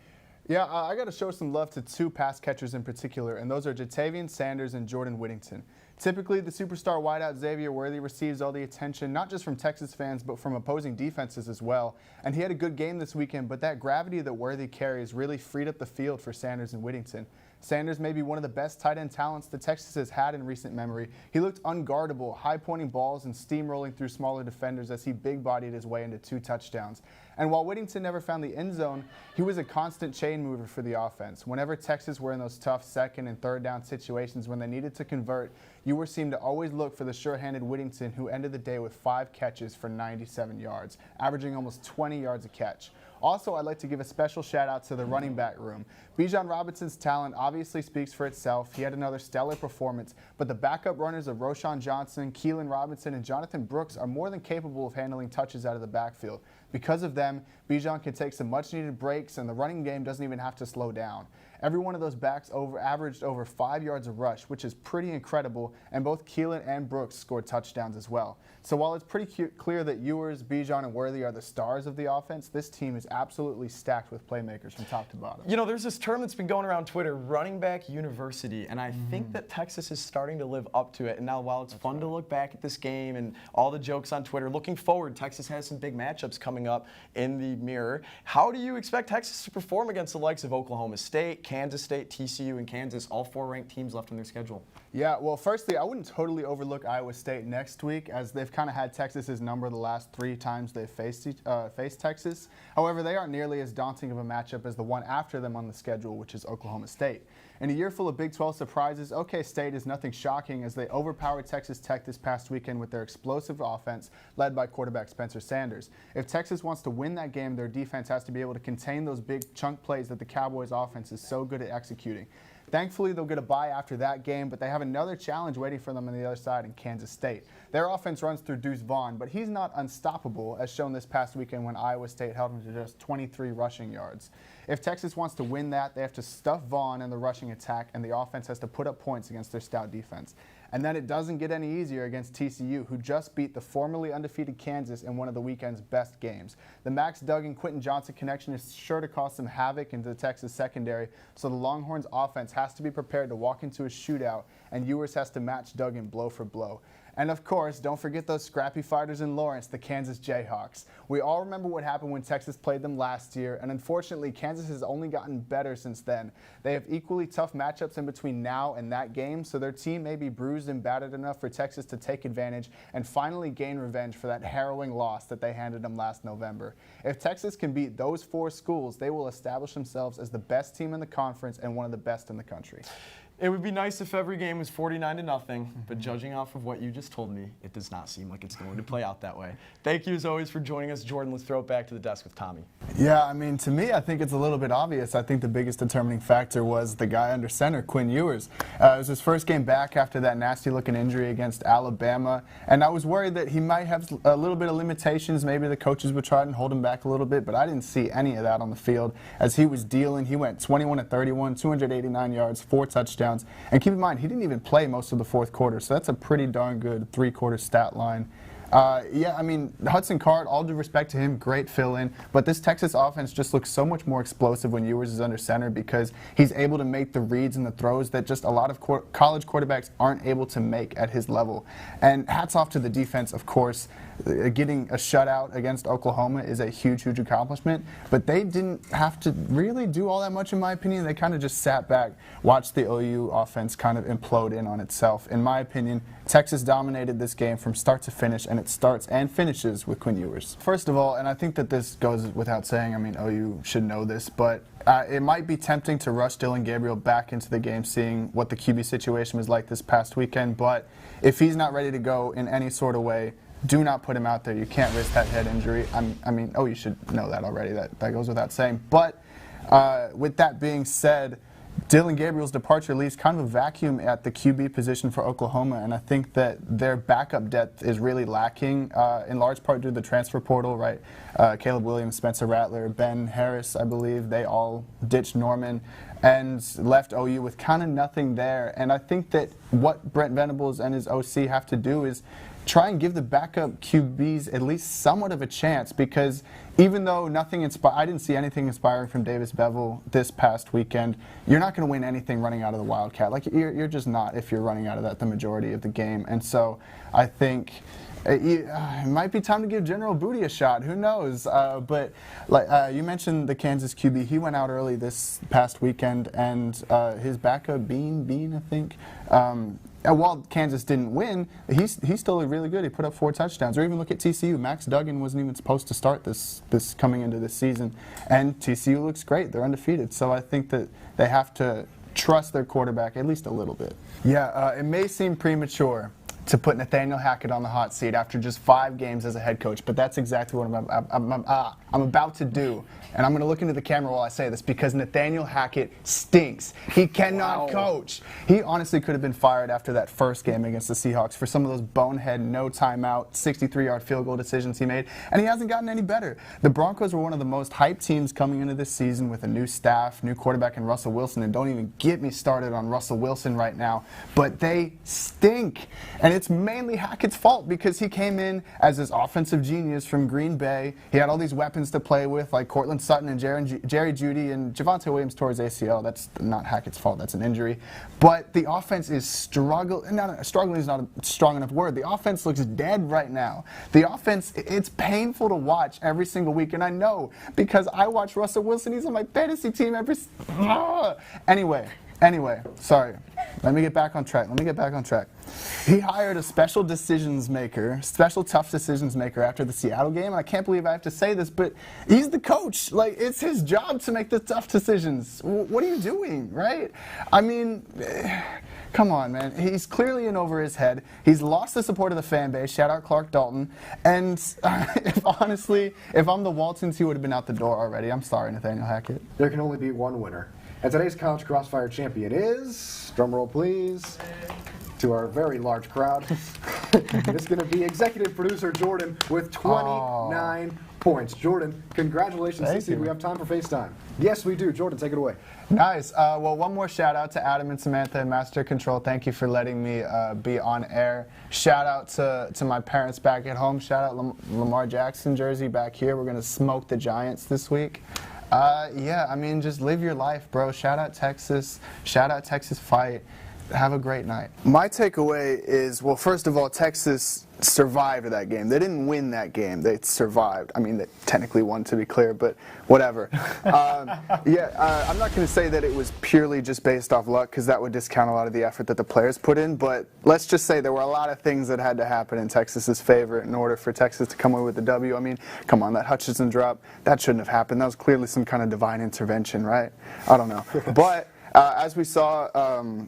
[SPEAKER 4] Yeah, I got to show some love to 2 pass catchers in particular, and those are Jatavian Sanders and Jordan Whittington. Typically, the superstar wideout Xavier Worthy receives all the attention, not just from Texas fans, but from opposing defenses as well. And he had a good game this weekend, but that gravity that Worthy carries really freed up the field for Sanders and Whittington. Sanders may be one of the best tight end talents that Texas has had in recent memory. He looked unguardable, high-pointing balls and steamrolling through smaller defenders as he big-bodied his way into 2 touchdowns. And while Whittington never found the end zone, he was a constant chain mover for the offense. Whenever Texas were in those tough second and third down situations when they needed to convert, Ewers seemed to always look for the sure-handed Whittington, who ended the day with 5 catches for 97 yards, averaging almost 20 yards a catch. Also, I'd like to give a special shout out to the running back room. Bijan Robinson's talent obviously speaks for itself. He had another stellar performance, but the backup runners of Roschon Johnson, Keelan Robinson, and Jonathan Brooks are more than capable of handling touches out of the backfield. Because of them, Bijan can take some much-needed breaks, and the running game doesn't even have to slow down. Every one of those backs averaged over 5 yards a rush, which is pretty incredible, and both Keelan and Brooks scored touchdowns as well. So while it's pretty clear that Ewers, Bijan, and Worthy are the stars of the offense, this team is absolutely stacked with playmakers from top to bottom.
[SPEAKER 9] You know, there's this term that's been going around Twitter, running back university, and I think that Texas is starting to live up to it. And now while it's fun to look back at this game and all the jokes on Twitter, looking forward, Texas has some big matchups coming up in the mirror. How do you expect Texas to perform against the likes of Oklahoma State, Kansas State, TCU, and Kansas, all 4 ranked teams left on their schedule?
[SPEAKER 4] Yeah, well, firstly, I wouldn't totally overlook Iowa State next week, as they've kind of had Texas's number the last 3 times they've faced Texas. However, they aren't nearly as daunting of a matchup as the one after them on the schedule, which is Oklahoma State. In a year full of Big 12 surprises, OK State is nothing shocking as they overpowered Texas Tech this past weekend with their explosive offense led by quarterback Spencer Sanders. If Texas wants to win that game, their defense has to be able to contain those big chunk plays that the Cowboys offense is so good at executing. Thankfully, they'll get a bye after that game, but they have another challenge waiting for them on the other side in Kansas State. Their offense runs through Deuce Vaughn, but he's not unstoppable, as shown this past weekend when Iowa State held him to just 23 rushing yards. If Texas wants to win that, they have to stuff Vaughn in the rushing attack, and the offense has to put up points against their stout defense. And then it doesn't get any easier against TCU, who just beat the formerly undefeated Kansas in one of the weekend's best games. The Max Duggan Quentin Johnson connection is sure to cause some havoc into the Texas secondary, so the Longhorns offense has to be prepared to walk into a shootout, and Ewers has to match Duggan blow for blow. And of course, don't forget those scrappy fighters in Lawrence, the Kansas Jayhawks. We all remember what happened when Texas played them last year, and unfortunately, Kansas has only gotten better since then. They have equally tough matchups in between now and that game, so their team may be bruised and battered enough for Texas to take advantage and finally gain revenge for that harrowing loss that they handed them last November. If Texas can beat those 4 schools, they will establish themselves as the best team in the conference and one of the best in the country.
[SPEAKER 9] It would be nice if every game was 49-0, but judging off of what you just told me, it does not seem like it's going to play out that way. Thank you as always for joining us, Jordan. Let's throw it back to the desk with Tommy.
[SPEAKER 4] Yeah, I mean, to me, I think it's a little bit obvious. I think the biggest determining factor was the guy under center, Quinn Ewers. It was his first game back after that nasty-looking injury against Alabama, and I was worried that he might have a little bit of limitations. Maybe the coaches would try and hold him back a little bit, but I didn't see any of that on the field as he was dealing. He went 21-31, 289 yards, 4 touchdowns. And keep in mind, he didn't even play most of the fourth quarter, so that's a pretty darn good 3-quarter stat line. Yeah, I mean, Hudson Card, all due respect to him, great fill-in, but this Texas offense just looks so much more explosive when Ewers is under center because he's able to make the reads and the throws that just a lot of college quarterbacks aren't able to make at his level. And hats off to the defense, of course. Getting a shutout against Oklahoma is a huge, huge accomplishment, but they didn't have to really do all that much, in my opinion. They kind of just sat back, watched the OU offense kind of implode in on itself. In my opinion, Texas dominated this game from start to finish, and it starts and finishes with Quinn Ewers. First of all, and I think that this goes without saying, I mean, OU should know this, but it might be tempting to rush Dillon Gabriel back into the game, seeing what the QB situation was like this past weekend, but if he's not ready to go in any sort of way, do not put him out there. You can't risk that head injury. I mean, you should know that already. That goes without saying. But with that being said, Dillon Gabriel's departure leaves kind of a vacuum at the QB position for Oklahoma, and I think that their backup depth is really lacking, in large part due to the transfer portal, right? Caleb Williams, Spencer Rattler, Ben Harris, I believe, they all ditched Norman and left OU with kind of nothing there. And I think that what Brent Venables and his OC have to do is try and give the backup QBs at least somewhat of a chance, because even though I didn't see anything inspiring from Davis Bevell this past weekend, you're not going to win anything running out of the Wildcat. Like, you're just not if you're running out of that the majority of the game. And so I think it might be time to give General Booty a shot. Who knows? But like you mentioned, the Kansas QB, he went out early this past weekend, and his backup, Bean, I think. While Kansas didn't win, he's still really good. He put up 4 touchdowns. Or even look at TCU. Max Duggan wasn't even supposed to start this coming into this season, and TCU looks great. They're undefeated. So I think that they have to trust their quarterback at least a little bit. Yeah, it may seem premature to put Nathaniel Hackett on the hot seat after just 5 games as a head coach, but that's exactly what I'm about to do. And I'm going to look into the camera while I say this, because Nathaniel Hackett stinks. He cannot coach. He honestly could have been fired after that first game against the Seahawks for some of those bonehead, no timeout, 63-yard field goal decisions he made, and he hasn't gotten any better. The Broncos were one of the most hyped teams coming into this season with a new staff, new quarterback in Russell Wilson, and don't even get me started on Russell Wilson right now, but they stink. And it's mainly Hackett's fault, because he came in as this offensive genius from Green Bay. He had all these weapons to play with, like Cortland Sutton and Jerry Jeudy, and Javonte Williams tore his ACL. That's not Hackett's fault. That's an injury. But the offense is struggling is not a strong enough word. The offense looks dead right now. The offense, it's painful to watch every single week, and I know, because I watch Russell Wilson. He's on my fantasy team Anyway, sorry. Let me get back on track. He hired a special tough decisions maker after the Seattle game. And I can't believe I have to say this, but he's the coach. Like, it's his job to make the tough decisions. What are you doing, right? I mean, come on, man. He's clearly in over his head. He's lost the support of the fan base. Shout out Clark Dalton. And if I'm the Waltons, he would have been out the door already. I'm sorry, Nathaniel Hackett.
[SPEAKER 10] There can only be one winner. And today's College Crossfire champion is, drumroll please, to our very large crowd, it's going to be executive producer Jordan with 29 points. Jordan, congratulations.
[SPEAKER 4] Thank you.
[SPEAKER 10] We have time for FaceTime. Yes, we do. Jordan, take it away.
[SPEAKER 4] Nice. Well, one more shout out to Adam and Samantha in Master Control. Thank you for letting me be on air. Shout out to my parents back at home. Shout out Lamar Jackson jersey back here. We're going to smoke the Giants this week. Yeah, I mean, just live your life, bro. Shout out Texas. Shout out Texas Fight. Have a great night. My takeaway is, well, first of all, Texas survived that game. They didn't win that game. They survived. I mean, they technically won, to be clear, but whatever. I'm not going to say that it was purely just based off luck, because that would discount a lot of the effort that the players put in, but let's just say there were a lot of things that had to happen in Texas's favor in order for Texas to come away with the W. I mean, come on, that Hutchinson drop, that shouldn't have happened. That was clearly some kind of divine intervention, right? I don't know. But as we saw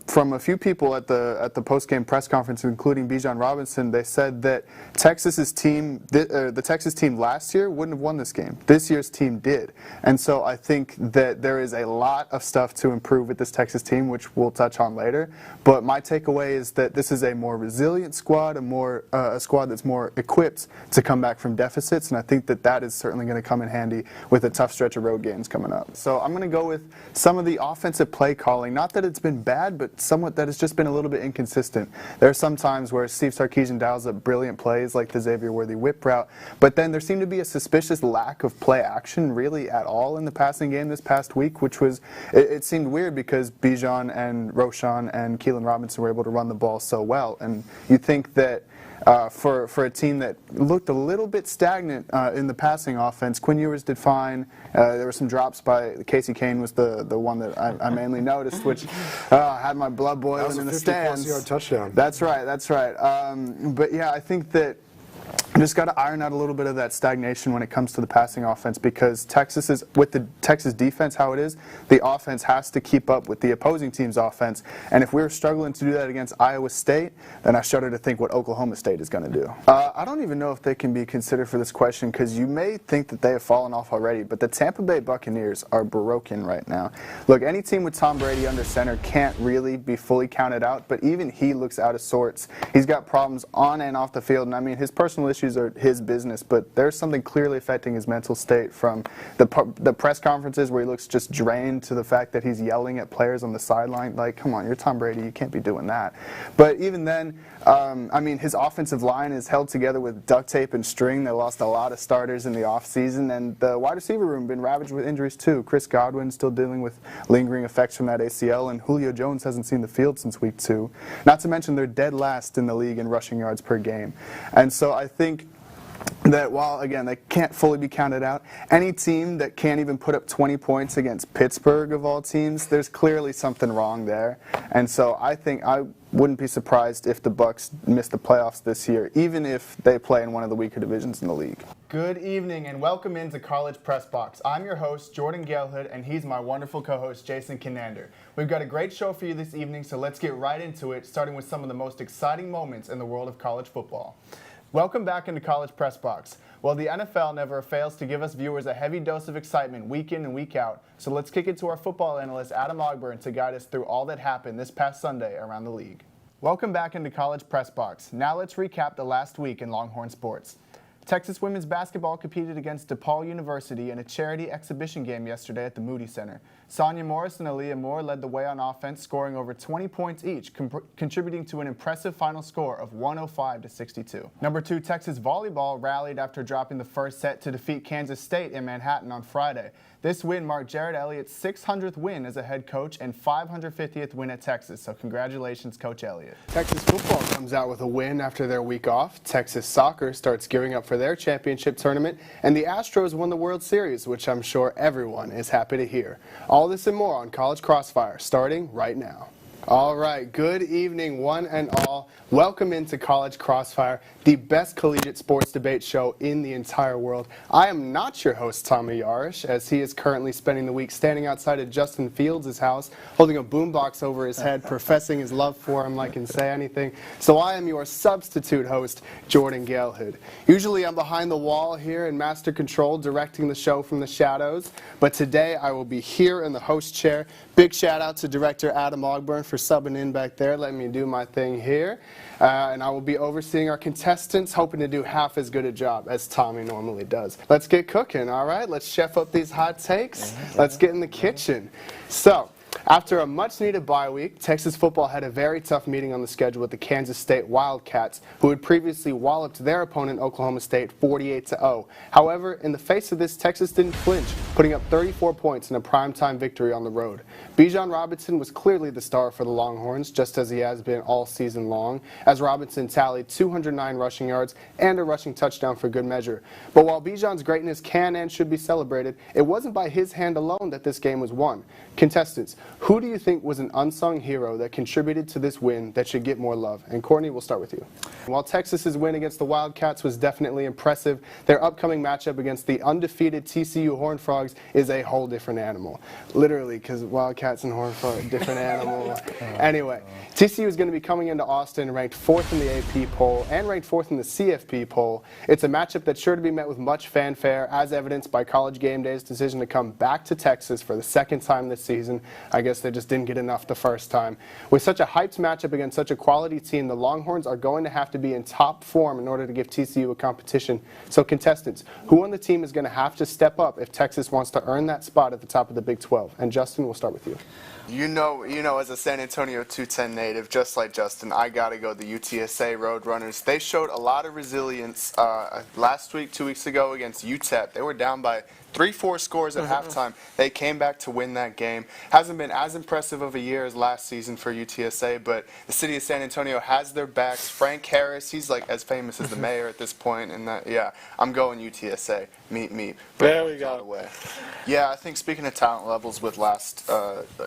[SPEAKER 4] from a few people at the post-game press conference, including Bijan Robinson, they said that Texas's team, the Texas team last year wouldn't have won this game. This year's team did. And so I think that there is a lot of stuff to improve with this Texas team, which we'll touch on later. But my takeaway is that this is a more resilient squad, a squad that's more equipped to come back from deficits, and I think that is certainly going to come in handy with a tough stretch of road games coming up. So I'm going to go with some of the offensive play calling. Not that it's been bad, but somewhat that it's just been a little bit inconsistent. There are some times where Steve Sarkisian dials up brilliant plays like the Xavier Worthy whip route, but then there seemed to be a suspicious lack of play action really at all in the passing game this past week, which was, it seemed weird because Bijan and Roschon and Keelan Robinson were able to run the ball so well, and you think that for a team that looked a little bit stagnant in the passing offense, Quinn Ewers did fine. There were some drops by Casey Kane was the one that I mainly noticed, which had my blood boiling in the stands.
[SPEAKER 10] That was a 50-plus-yard touchdown.
[SPEAKER 4] That's right. But yeah, I think that just got to iron out a little bit of that stagnation when it comes to the passing offense, because with the Texas defense how it is, the offense has to keep up with the opposing team's offense. And if we're struggling to do that against Iowa State, then I shudder to think what Oklahoma State is going to do. I don't even know if they can be considered for this question, because you may think that they have fallen off already, but the Tampa Bay Buccaneers are broken right now. Look, any team with Tom Brady under center can't really be fully counted out, but even he looks out of sorts. He's got problems on and off the field, and I mean, his personal issues issues are his business, but there's something clearly affecting his mental state, from the press conferences where he looks just drained to the fact that he's yelling at players on the sideline. Like, come on, you're Tom Brady, you can't be doing that. But even then, I mean, his offensive line is held together with duct tape and string. They lost a lot of starters in the offseason, and the wide receiver room been ravaged with injuries too. Chris Godwin still dealing with lingering effects from that ACL, and Julio Jones hasn't seen the field since week 2. Not to mention they're dead last in the league in rushing yards per game. And so I think that while, again, they can't fully be counted out, any team that can't even put up 20 points against Pittsburgh, of all teams, there's clearly something wrong there. And so I think I wouldn't be surprised if the Bucs miss the playoffs this year, even if they play in one of the weaker divisions in the league.
[SPEAKER 11] Good evening and welcome into College Press Box. I'm your host, Jordan Galehood, and he's my wonderful co-host, Jason Kinander. We've got a great show for you this evening, so let's get right into it, starting with some of the most exciting moments in the world of college football. Welcome back into College Press Box. Well, the NFL never fails to give us viewers a heavy dose of excitement week in and week out, so let's kick it to our football analyst, Adam Ogburn, to guide us through all that happened this past Sunday around the league. Welcome back into College Press Box. Now let's recap the last week in Longhorn sports. Texas women's basketball competed against DePaul University in a charity exhibition game yesterday at the Moody Center. Sonia Morris and Aaliyah Moore led the way on offense, scoring over 20 points each, contributing to an impressive final score of 105-62. Number 2 Texas volleyball rallied after dropping the first set to defeat Kansas State in Manhattan on Friday. This win marked Jared Elliott's 600th win as a head coach and 550th win at Texas, so congratulations, Coach Elliott.
[SPEAKER 12] Texas football comes out with a win after their week off. Texas soccer starts gearing up for their championship tournament, and the Astros won the World Series, which I'm sure everyone is happy to hear. All this and more on College Crossfire, starting right now. All right, good evening, one and all. Welcome into College Crossfire, the best collegiate sports debate show in the entire world. I am not your host, Tommy Yarish, as he is currently spending the week standing outside of Justin Fields' house, holding a boombox over his head, professing his love for him like can say anything. So I am your substitute host, Jordan Galehood. Usually I'm behind the wall here in Master Control, directing the show from the shadows, but today I will be here in the host chair. Big shout out to director Adam Ogburn for subbing in back there, letting me do my thing here. And I will be overseeing our contestants, hoping to do half as good a job as Tommy normally does. Let's get cooking, all right? Let's chef up these hot takes. Let's get in the kitchen. So, after a much-needed bye week, Texas football had a very tough meeting on the schedule with the Kansas State Wildcats, who had previously walloped their opponent, Oklahoma State, 48-0. However, in the face of this, Texas didn't flinch, putting up 34 points in a primetime victory on the road. Bijan Robinson was clearly the star for the Longhorns, just as he has been all season long, as Robinson tallied 209 rushing yards and a rushing touchdown for good measure. But while Bijan's greatness can and should be celebrated, it wasn't by his hand alone that this game was won. Contestants, who do you think was an unsung hero that contributed to this win that should get more love? And Courtney, we'll start with you. While Texas's win against the Wildcats was definitely impressive, their upcoming matchup against the undefeated TCU Horned Frogs is a whole different animal. Literally, because Wildcats and Horned Frogs, different animal. Anyway, TCU is going to be coming into Austin ranked 4th in the AP poll and ranked 4th in the CFP poll. It's a matchup that's sure to be met with much fanfare, as evidenced by College Game Day's decision to come back to Texas for the second time this season. I guess they just didn't get enough the first time. With such a hyped matchup against such a quality team, the Longhorns are going to have to be in top form in order to give TCU a competition. So contestants, who on the team is going to have to step up if Texas wants to earn that spot at the top of the Big 12? And Justin, we'll start with you.
[SPEAKER 2] You know, as a San Antonio 210 native, just like Justin, I got to go the UTSA Roadrunners. They showed a lot of resilience last week, 2 weeks ago against UTEP. They were down by 3-4 scores at halftime. They came back to win that game. Hasn't been as impressive of a year as last season for UTSA, but the city of San Antonio has their backs. Frank Harris, he's like as famous as the mayor at this point, and yeah, I'm going UTSA. Meet.
[SPEAKER 13] There we go.
[SPEAKER 2] Away. Yeah, I think speaking of talent levels with last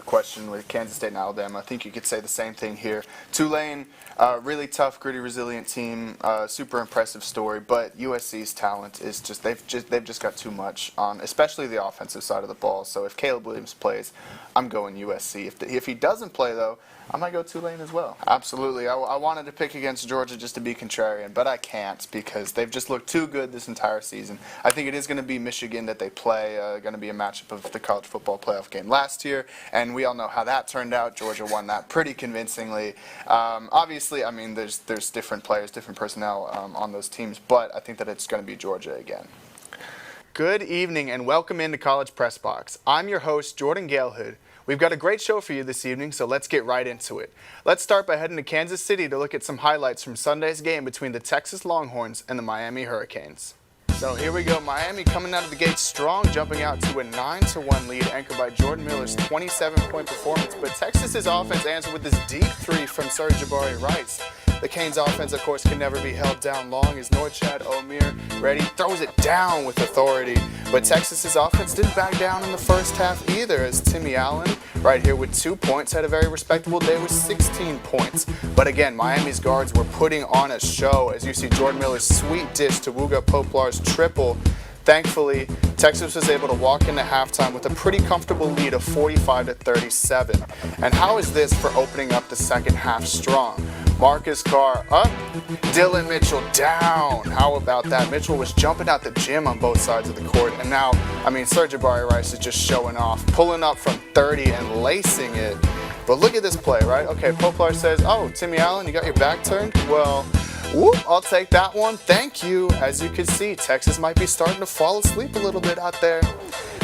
[SPEAKER 2] question with Kansas State and Alabama, I think you could say the same thing here. Tulane, really tough, gritty, resilient team, super impressive story, but USC's talent is just they've just got too much.
[SPEAKER 12] on especially the offensive side of the ball. So if Caleb Williams plays, I'm going USC. If he doesn't play, though, I might go Tulane as well. Absolutely. I wanted to pick against Georgia just to be contrarian, but I can't because they've just looked too good this entire season. I think it is going to be Michigan that they play, going to be a matchup of the college football playoff game last year, and we all know how that turned out. Georgia won that pretty convincingly. Obviously, I mean, there's different players, different personnel on those teams, but I think that it's going to be Georgia again. Good evening and welcome into College Press Box. I'm your host, Jordan Galehood. We've got a great show for you this evening, so let's get right into it. Let's start by heading to Kansas City to look at some highlights from Sunday's game between the Texas Longhorns and the Miami Hurricanes. So here we go. Miami coming out of the gate strong, jumping out to a 9-1 lead anchored by Jordan Miller's 27-point performance. But Texas's offense answered with this deep three from Sir Jabari Rice. The Canes offense, of course, can never be held down long as Norchad Omier Ready throws it down with authority. But Texas's offense didn't back down in the first half either, as Timmy Allen, right here with 2 points, had a very respectable day with 16 points. But again, Miami's guards were putting on a show, as you see Jordan Miller's sweet dish to Wooga Poplar's triple. Thankfully, Texas was able to walk into halftime with a pretty comfortable lead of 45-37. And how is this for opening up the second half strong? Marcus Carr up, Dylan Mitchell down. How about that? Mitchell was jumping out the gym on both sides of the court. And now, I mean, Sir Jabari Rice is just showing off, pulling up from 30 and lacing it. But look at this play, right? Okay, Poplar says, oh, Timmy Allen, you got your back turned? Well, whoop, I'll take that one. Thank you. As you can see, Texas might be starting to fall asleep a little bit out there.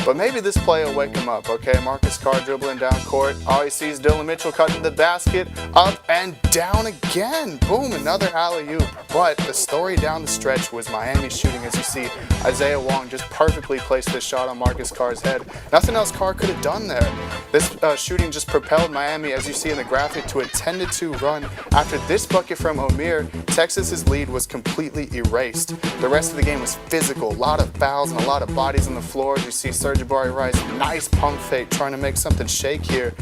[SPEAKER 12] But maybe this play will wake him up, okay? Marcus Carr dribbling down court. All he sees Dylan Mitchell cutting the basket, up and down again. Boom, another alley-oop. But the story down the stretch was Miami shooting, as you see. Isaiah Wong just perfectly placed this shot on Marcus Carr's head. Nothing else Carr could have done there. This shooting just propelled Miami, as you see in the graphic, to a 10-2 run. After this bucket from Omier, Texas's lead was completely erased. The rest of the game was physical, a lot of fouls and a lot of bodies on the floor. As you see Sir Jabari Rice, nice pump fake, trying to make something shake here.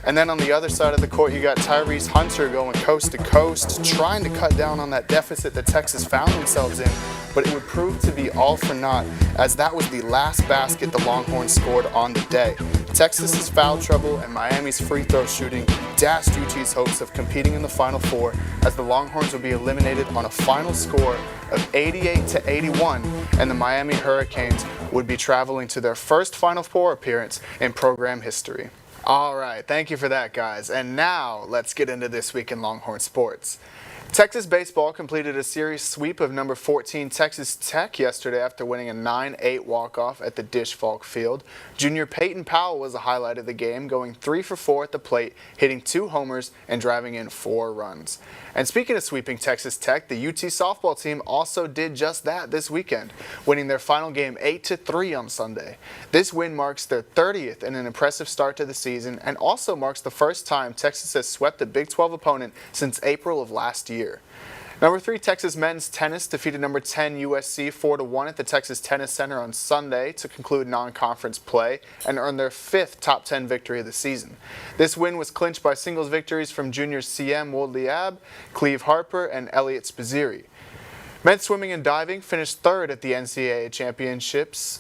[SPEAKER 12] And then on the other side of the court, you got Tyrese Hunter going coast to coast, trying to cut down on that deficit that Texas found themselves in. But it would prove to be all for naught, as that was the last basket the Longhorns scored on the day. Texas's foul trouble and Miami's free throw shooting dashed UT's hopes of competing in the Final Four, as the Longhorns would be eliminated on a final score of 88-81, and the Miami Hurricanes would be traveling to their first Final Four appearance in program history. All right, thank you for that, guys. And now let's get into This Week in Longhorn Sports. Texas baseball completed a series sweep of number 14 Texas Tech yesterday after winning a 9-8 walk-off at the Dish Falk Field. Junior Peyton Powell was the highlight of the game, going 3 for 4 at the plate, hitting 2 homers and driving in 4 runs. And speaking of sweeping Texas Tech, the UT softball team also did just that this weekend, winning their final game 8-3 on Sunday. This win marks their 30th in an impressive start to the season, and also marks the first time Texas has swept a Big 12 opponent since April of last year. Number 3 Texas men's tennis defeated number 10 USC 4-1 at the Texas Tennis Center on Sunday to conclude non-conference play and earn their 5th top 10 victory of the season. This win was clinched by singles victories from juniors CM Woldliab, Cleve Harper, and Elliot Spizziri. Men's swimming and diving finished 3rd at the NCAA Championships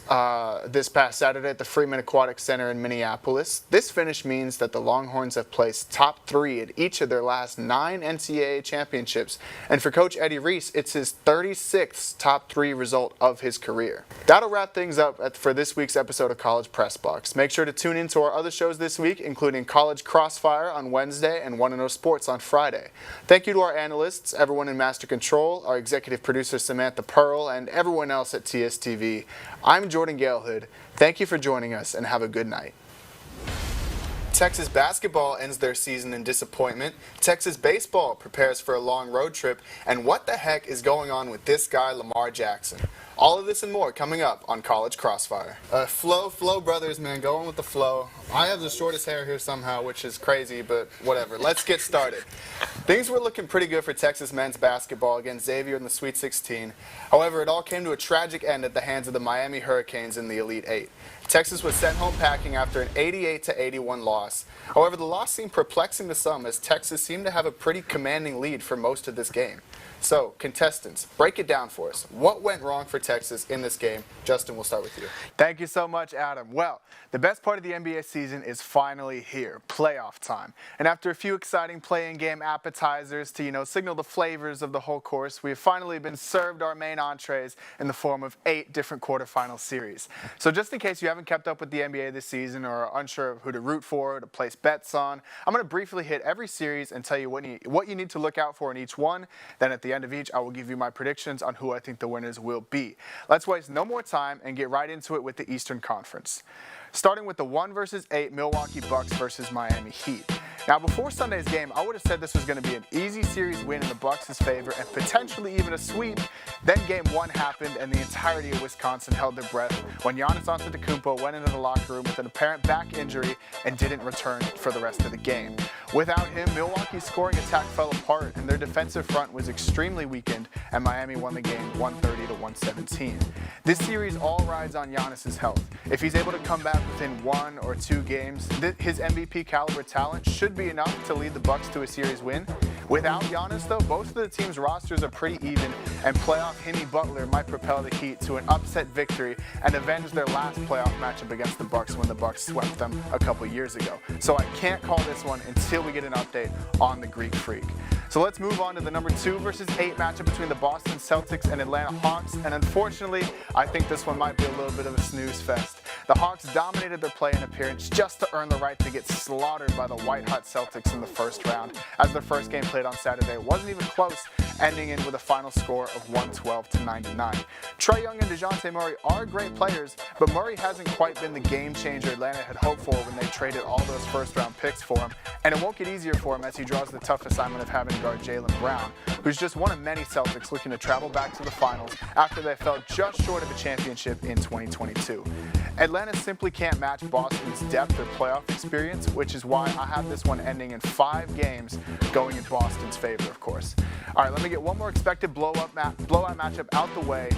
[SPEAKER 12] this past Saturday at the Freeman Aquatic Center in Minneapolis. This finish means that the Longhorns have placed top 3 at each of their last 9 NCAA championships, and for Coach Eddie Reese, it's his 36th top 3 result of his career. That'll wrap things up for this week's episode of College Press Box. Make sure to tune in to our other shows this week, including College Crossfire on Wednesday and 1-0 Sports on Friday. Thank you to our analysts, everyone in Master Control, our executive producer Samantha Pearl, and everyone else at TSTV. I'm Jordan Galehood. Thank you for joining us, and have a good night. Texas basketball ends their season in disappointment. Texas baseball prepares for a long road trip. And what the heck is going on with this guy, Lamar Jackson? All of this and more coming up on College Crossfire. Flow brothers, man, going with the flow. I have the shortest hair here somehow, which is crazy, but whatever. Let's get started. Things were looking pretty good for Texas men's basketball against Xavier in the Sweet 16. However, it all came to a tragic end at the hands of the Miami Hurricanes in the Elite Eight. Texas was sent home packing after an 88-81 loss. However, the loss seemed perplexing to some, as Texas seemed to have a pretty commanding lead for most of this game.
[SPEAKER 11] So, contestants, break it down for us. What went wrong for Texas in this game? Justin, we'll start with you.
[SPEAKER 12] Thank you so much, Adam. Well, the best part of the NBA season is finally here, playoff time. And after a few exciting play-in game appetizers to, signal the flavors of the whole course, we have finally been served our main entrees in the form of 8 different quarterfinal series. So just in case you haven't kept up with the NBA this season or are unsure of who to root for or to place bets on, I'm going to briefly hit every series and tell you what you need to look out for in each one. Then at the end of each, I will give you my predictions on who I think the winners will be. Let's waste no more time and get right into it with the Eastern Conference. Starting with the 1-8 Milwaukee Bucks versus Miami Heat. Now, before Sunday's game, I would have said this was going to be an easy series win in the Bucks' favor and potentially even a sweep. Then Game 1 happened, and the entirety of Wisconsin held their breath when Giannis Antetokounmpo went into the locker room with an apparent back injury and didn't return for the rest of the game. Without him, Milwaukee's scoring attack fell apart, and their defensive front was extremely weakened, and Miami won the game 130-117. This series all rides on Giannis' health. If he's able to come back within 1 or 2 games, his MVP caliber talent should be enough to lead the Bucks to a series win. Without Giannis, though, both of the teams' rosters are pretty even, and playoff Jimmy Butler might propel the Heat to an upset victory and avenge their last playoff matchup against the Bucks when the Bucks swept them a couple years ago. So I can't call this one until we get an update on the Greek Freak. So let's move on to the number 2-8 matchup between the Boston Celtics and Atlanta Hawks, and unfortunately, I think this one might be a little bit of a snooze fest. The Hawks dominated their play-in appearance just to earn the right to get slaughtered by the white-hot Celtics in the first round, as their first game played on Saturday wasn't even close, ending in with a final score of 112-99. Trae Young and DeJounte Murray are great players, but Murray hasn't quite been the game changer Atlanta had hoped for when they traded all those first-round picks for him, and it won't get easier for him as he draws the tough assignment of having to guard Jaylen Brown, who's just one of many Celtics looking to travel back to the finals after they fell just short of a championship in 2022. Atlanta simply can't match Boston's depth or playoff experience, which is why I have this one ending in 5 games, going in Boston's favor, of course. All right, let me get one more expected blowout matchup out the way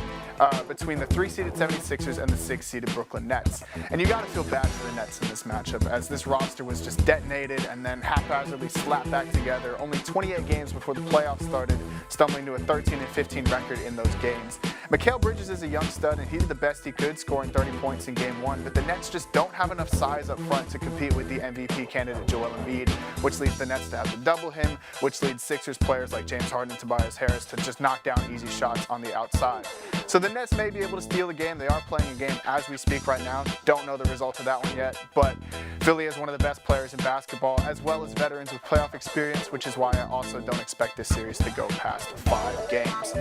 [SPEAKER 12] between the 3-seeded 76ers and the 6-seeded Brooklyn Nets. And you got to feel bad for the Nets in this matchup, as this roster was just detonated and then haphazardly slapped back together only 28 games before the playoffs started, stumbling to a 13-15 record in those games. Mikal Bridges is a young stud, and he did the best he could, scoring 30 points in Game 1, but the Nets just don't have enough size up front to compete with the MVP candidate Joel Embiid, which leads the Nets to have to double him, which leads Sixers players like James Harden and Tobias Harris to just knock down easy shots on the outside. So the Nets may be able to steal the game. They are playing a game as we speak right now. Don't know the result of that one yet, but Philly is one of the best players in basketball, as well as veterans with playoff experience, which is why I also don't expect this series to go past 5 games.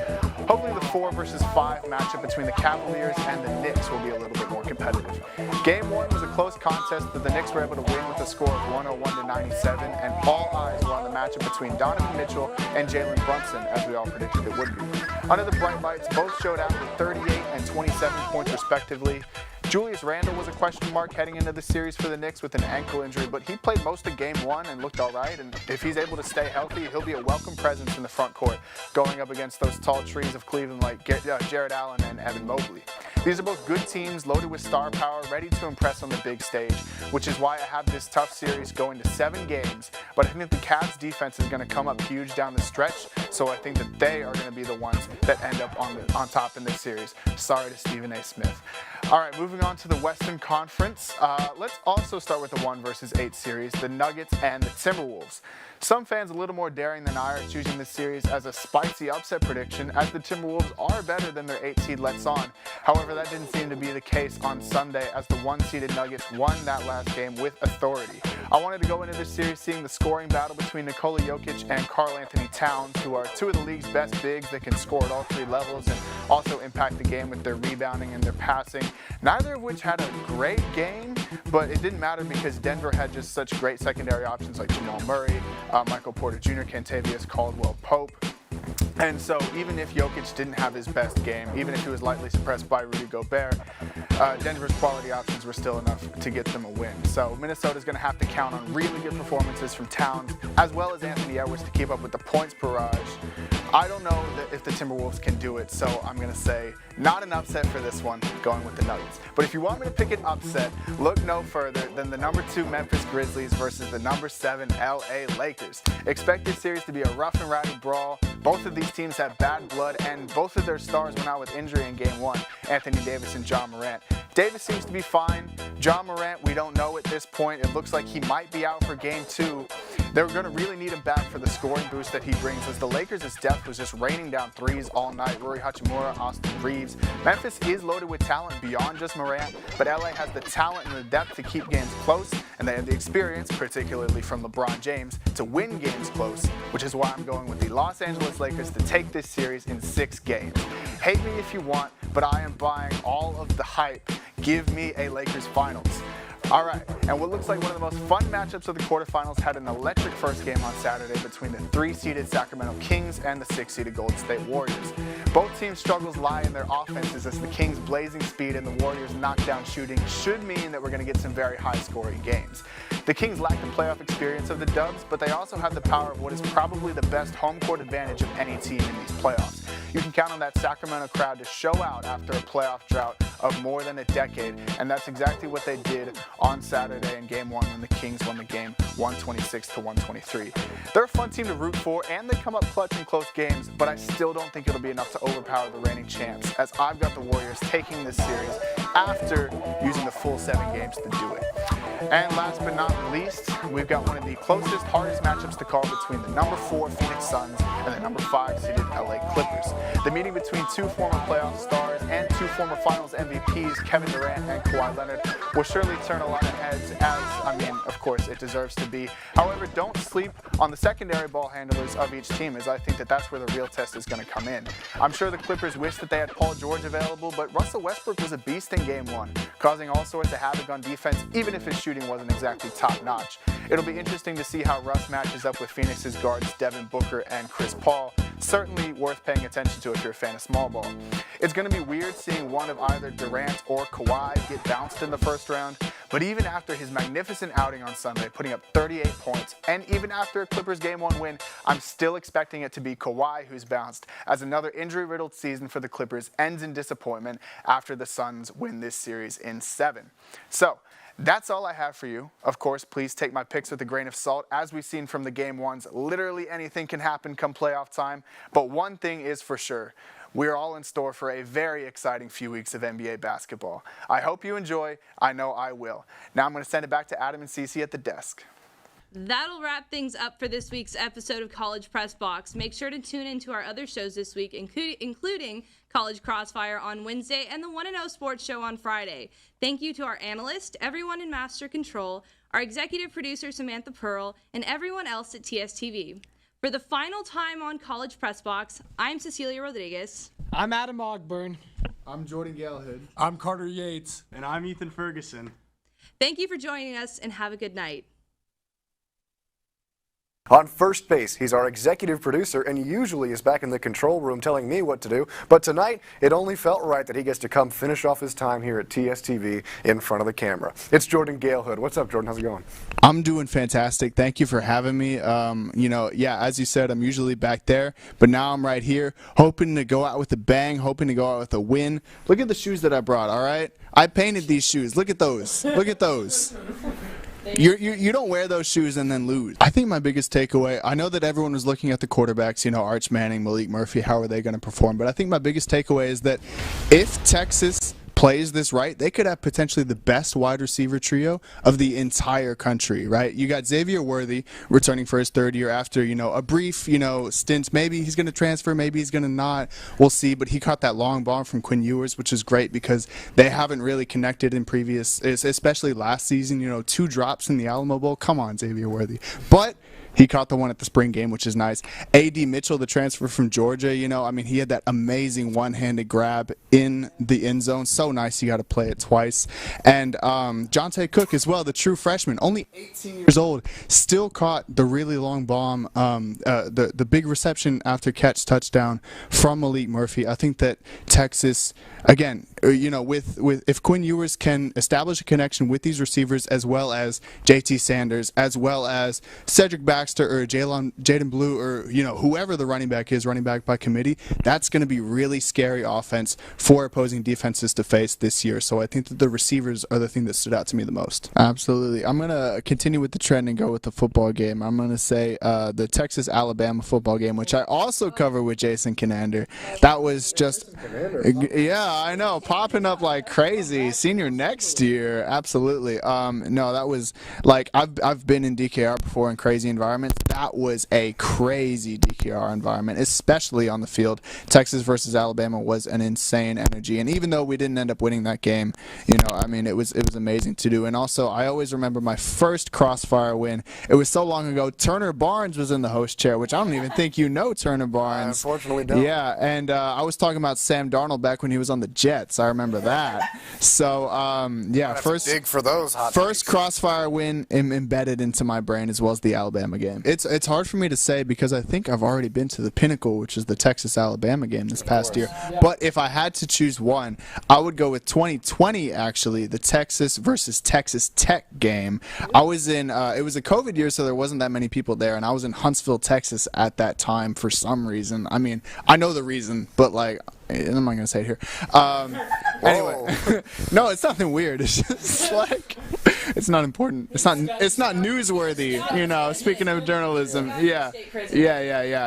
[SPEAKER 12] Hopefully the 4-5 matchup between the Cavaliers and the Knicks will be a little bit more competitive. Game 1 was a close contest that the Knicks were able to win with a score of 101-97, and all eyes were on the matchup between Donovan Mitchell and Jalen Brunson, as we all predicted it would be. Under the bright lights, both showed out with 38 and 27 points respectively. Julius Randle was a question mark heading into the series for the Knicks with an ankle injury, but he played most of Game 1 and looked all right, and if he's able to stay healthy, he'll be a welcome presence in the front court, going up against those tall trees of Cleveland like Jared Allen and Evan Mobley. These are both good teams, loaded with star power, ready to impress on the big stage, which is why I have this tough series going to 7 games, but I think the Cavs defense is going to come up huge down the stretch, so I think that they are going to be the ones that end up on top in this series. Sorry to Stephen A. Smith. All right, moving on to the Western Conference. Let's also start with the 1-8 series, the Nuggets and the Timberwolves. Some fans a little more daring than I are choosing this series as a spicy upset prediction, as the Timberwolves are better than their 8 seed lets on. However, that didn't seem to be the case on Sunday, as the 1-seeded Nuggets won that last game with authority. I wanted to go into this series seeing the scoring battle between Nikola Jokic and Karl Anthony Towns, who are 2 of the league's best bigs that can score at all 3 levels and also impact the game with their rebounding and their passing. Neither of which had a great game, but it didn't matter because Denver had just such great secondary options like Jamal Murray, Michael Porter Jr., Kentavious Caldwell-Pope. And so even if Jokic didn't have his best game, even if he was lightly suppressed by Rudy Gobert, Denver's quality options were still enough to get them a win. So Minnesota's going to have to count on really good performances from Towns as well as Anthony Edwards to keep up with the points barrage. I don't know if the Timberwolves can do it, so I'm going to say not an upset for this one, going with the Nuggets. But if you want me to pick an upset, look no further than the number 2 Memphis Grizzlies versus the number 7 LA Lakers. Expect this series to be a rough and rowdy brawl.
[SPEAKER 11] Both of these teams have bad blood, and both of their stars went out with injury in Game 1, Anthony Davis and Ja Morant. Davis seems to be fine. Ja Morant, we don't know at this point. It looks like he might be out for Game 2. They're going to really need him back for the scoring boost that he brings, as the Lakers' depth was just raining down threes all night. Rui Hachimura, Austin Reeves. Memphis is loaded with talent beyond just Morant, but LA has the talent and the depth to keep games close, and they have the experience, particularly from LeBron James, to win games close, which is why I'm going with the Los Angeles Lakers to take this series in 6 games. Hate me if you want, but I am buying all of the hype. Give me a Lakers finals. All right, and what looks like one of the most fun matchups of the quarterfinals had an electric first game on Saturday between the 3-seeded Sacramento Kings and the 6-seeded Golden State Warriors. Both teams' struggles lie in their offenses, as the Kings' blazing speed and the Warriors' knockdown shooting should mean that we're going to get some very high-scoring games. The Kings lack the playoff experience of the Dubs, but they also have the power of what is probably the best home court advantage of any team in these playoffs. You can count on that Sacramento crowd to show out after a playoff drought of more than a decade, and that's exactly what they did on Saturday in Game 1 when the Kings won the game 126-123. They're a fun team to root for, and they come up clutch in close games, but I still don't think it'll be enough to overpower the reigning champs, as I've got the Warriors taking this series after using the full 7 games to do it. And last but not least, we've got one of the closest, hardest matchups to call between the number 4 Phoenix Suns and the number 5 seeded LA Clippers. The meeting between 2 former playoff stars and 2 former finals MVPs, Kevin Durant and Kawhi Leonard, will surely turn a lot of heads, of course, it deserves to be. However, don't sleep on the secondary ball handlers of each team, as I think that that's where the real test is going to come in. I'm sure the Clippers wish that they had Paul George available, but Russell Westbrook was a beast in Game 1, causing all sorts of havoc on defense, even if his shooting wasn't exactly top-notch. It'll be interesting to see how Russ matches up with Phoenix's guards Devin Booker and Chris Paul. Certainly worth paying attention to if you're a fan of small ball. It's going to be weird seeing one of either Durant or Kawhi get bounced in the first round, but even after his magnificent outing on Sunday, putting up 38 points, and even after a Clippers Game 1 win, I'm still expecting it to be Kawhi who's bounced, as another injury-riddled season for the Clippers ends in disappointment after the Suns win this series in 7. So, that's all I have for you. Of course, please take my picks with a grain of salt. As we've seen from the Game 1s, literally anything can happen come playoff time. But one thing is for sure, we are all in store for a very exciting few weeks of NBA basketball. I hope you enjoy. I know I will. Now I'm going to send it back to Adam and Cece at the desk.
[SPEAKER 13] That'll wrap things up for this week's episode of College Press Box. Make sure to tune into our other shows this week, including College Crossfire on Wednesday and the 1-0 Sports Show on Friday. Thank you to our analyst, everyone in Master Control, our executive producer Samantha Pearl, and everyone else at TSTV. For the final time on College Press Box, I'm Cecilia Rodriguez.
[SPEAKER 14] I'm Adam Ogburn.
[SPEAKER 2] I'm Jordan Galehood.
[SPEAKER 14] I'm Carter Yates.
[SPEAKER 15] And I'm Ethan Ferguson.
[SPEAKER 13] Thank you for joining us, and have a good night.
[SPEAKER 9] On first base, he's our executive producer and usually is back in the control room telling me what to do. But tonight, it only felt right that he gets to come finish off his time here at TSTV in front of the camera. It's Jordan Galehood. What's up, Jordan? How's it going?
[SPEAKER 16] I'm doing fantastic. Thank you for having me. As you said, I'm usually back there, but now I'm right here, hoping to go out with a bang, hoping to go out with a win. Look at the shoes that I brought, all right? I painted these shoes. Look at those. Look at those. You don't wear those shoes and then lose. I think my biggest takeaway, I know that everyone was looking at the quarterbacks, Arch Manning, Malik Murphy, how are they going to perform? But I think my biggest takeaway is that if Texas plays this right, they could have potentially the best wide receiver trio of the entire country, right? You got Xavier Worthy returning for his 3rd year after, a brief, stint. Maybe he's going to transfer, maybe he's going to not. We'll see, but he caught that long bomb from Quinn Ewers, which is great because they haven't really connected in previous, especially last season, 2 drops in the Alamo Bowl. Come on, Xavier Worthy. But he caught the one at the spring game, which is nice. A.D. Mitchell, the transfer from Georgia, he had that amazing one-handed grab in the end zone. So nice, you got to play it twice. And Jonte Cook as well, the true freshman, only 18 years old, still caught the really long bomb, the big reception after catch touchdown from Malik Murphy. I think that Texas, again, if Quinn Ewers can establish a connection with these receivers as well as J.T. Sanders, as well as Cedric Baxter, Baxter or Jaden Blue or whoever the running back is, running back by committee, that's going to be really scary offense for opposing defenses to face this year. So I think that the receivers are the thing that stood out to me the most. Absolutely. I'm going to continue with the trend and go with the football game. I'm going to say the Texas-Alabama football game, which I also cover with Jason Conander. That was just, yeah, I know, popping up like crazy. Senior next year, absolutely. No, that was like, I've been in DKR before in crazy environments. That was a crazy DKR environment, especially on the field. Texas versus Alabama was an insane energy, and even though we didn't end up winning that game, it was amazing to do. And also, I always remember my first Crossfire win. It was so long ago. Turner Barnes was in the host chair, which I don't even think you know Turner Barnes.
[SPEAKER 10] Unfortunately, don't.
[SPEAKER 16] Yeah, and I was talking about Sam Darnold back when he was on the Jets. I remember that. So yeah,
[SPEAKER 10] dig for those hot
[SPEAKER 16] first
[SPEAKER 10] takes.
[SPEAKER 16] Crossfire win embedded into my brain, as well as the Alabama game. It's hard for me to say because I think I've already been to the pinnacle, which is the Texas-Alabama game this past year. But if I had to choose one, I would go with 2020, actually, the Texas versus Texas Tech game. I was in, it was a COVID year, so there wasn't that many people there, and I was in Huntsville, Texas at that time for some reason. I mean, I know the reason, but like, I'm not going to say it here. Anyway, no, it's nothing weird. It's just like, it's not important. It's not newsworthy, speaking of journalism. Yeah,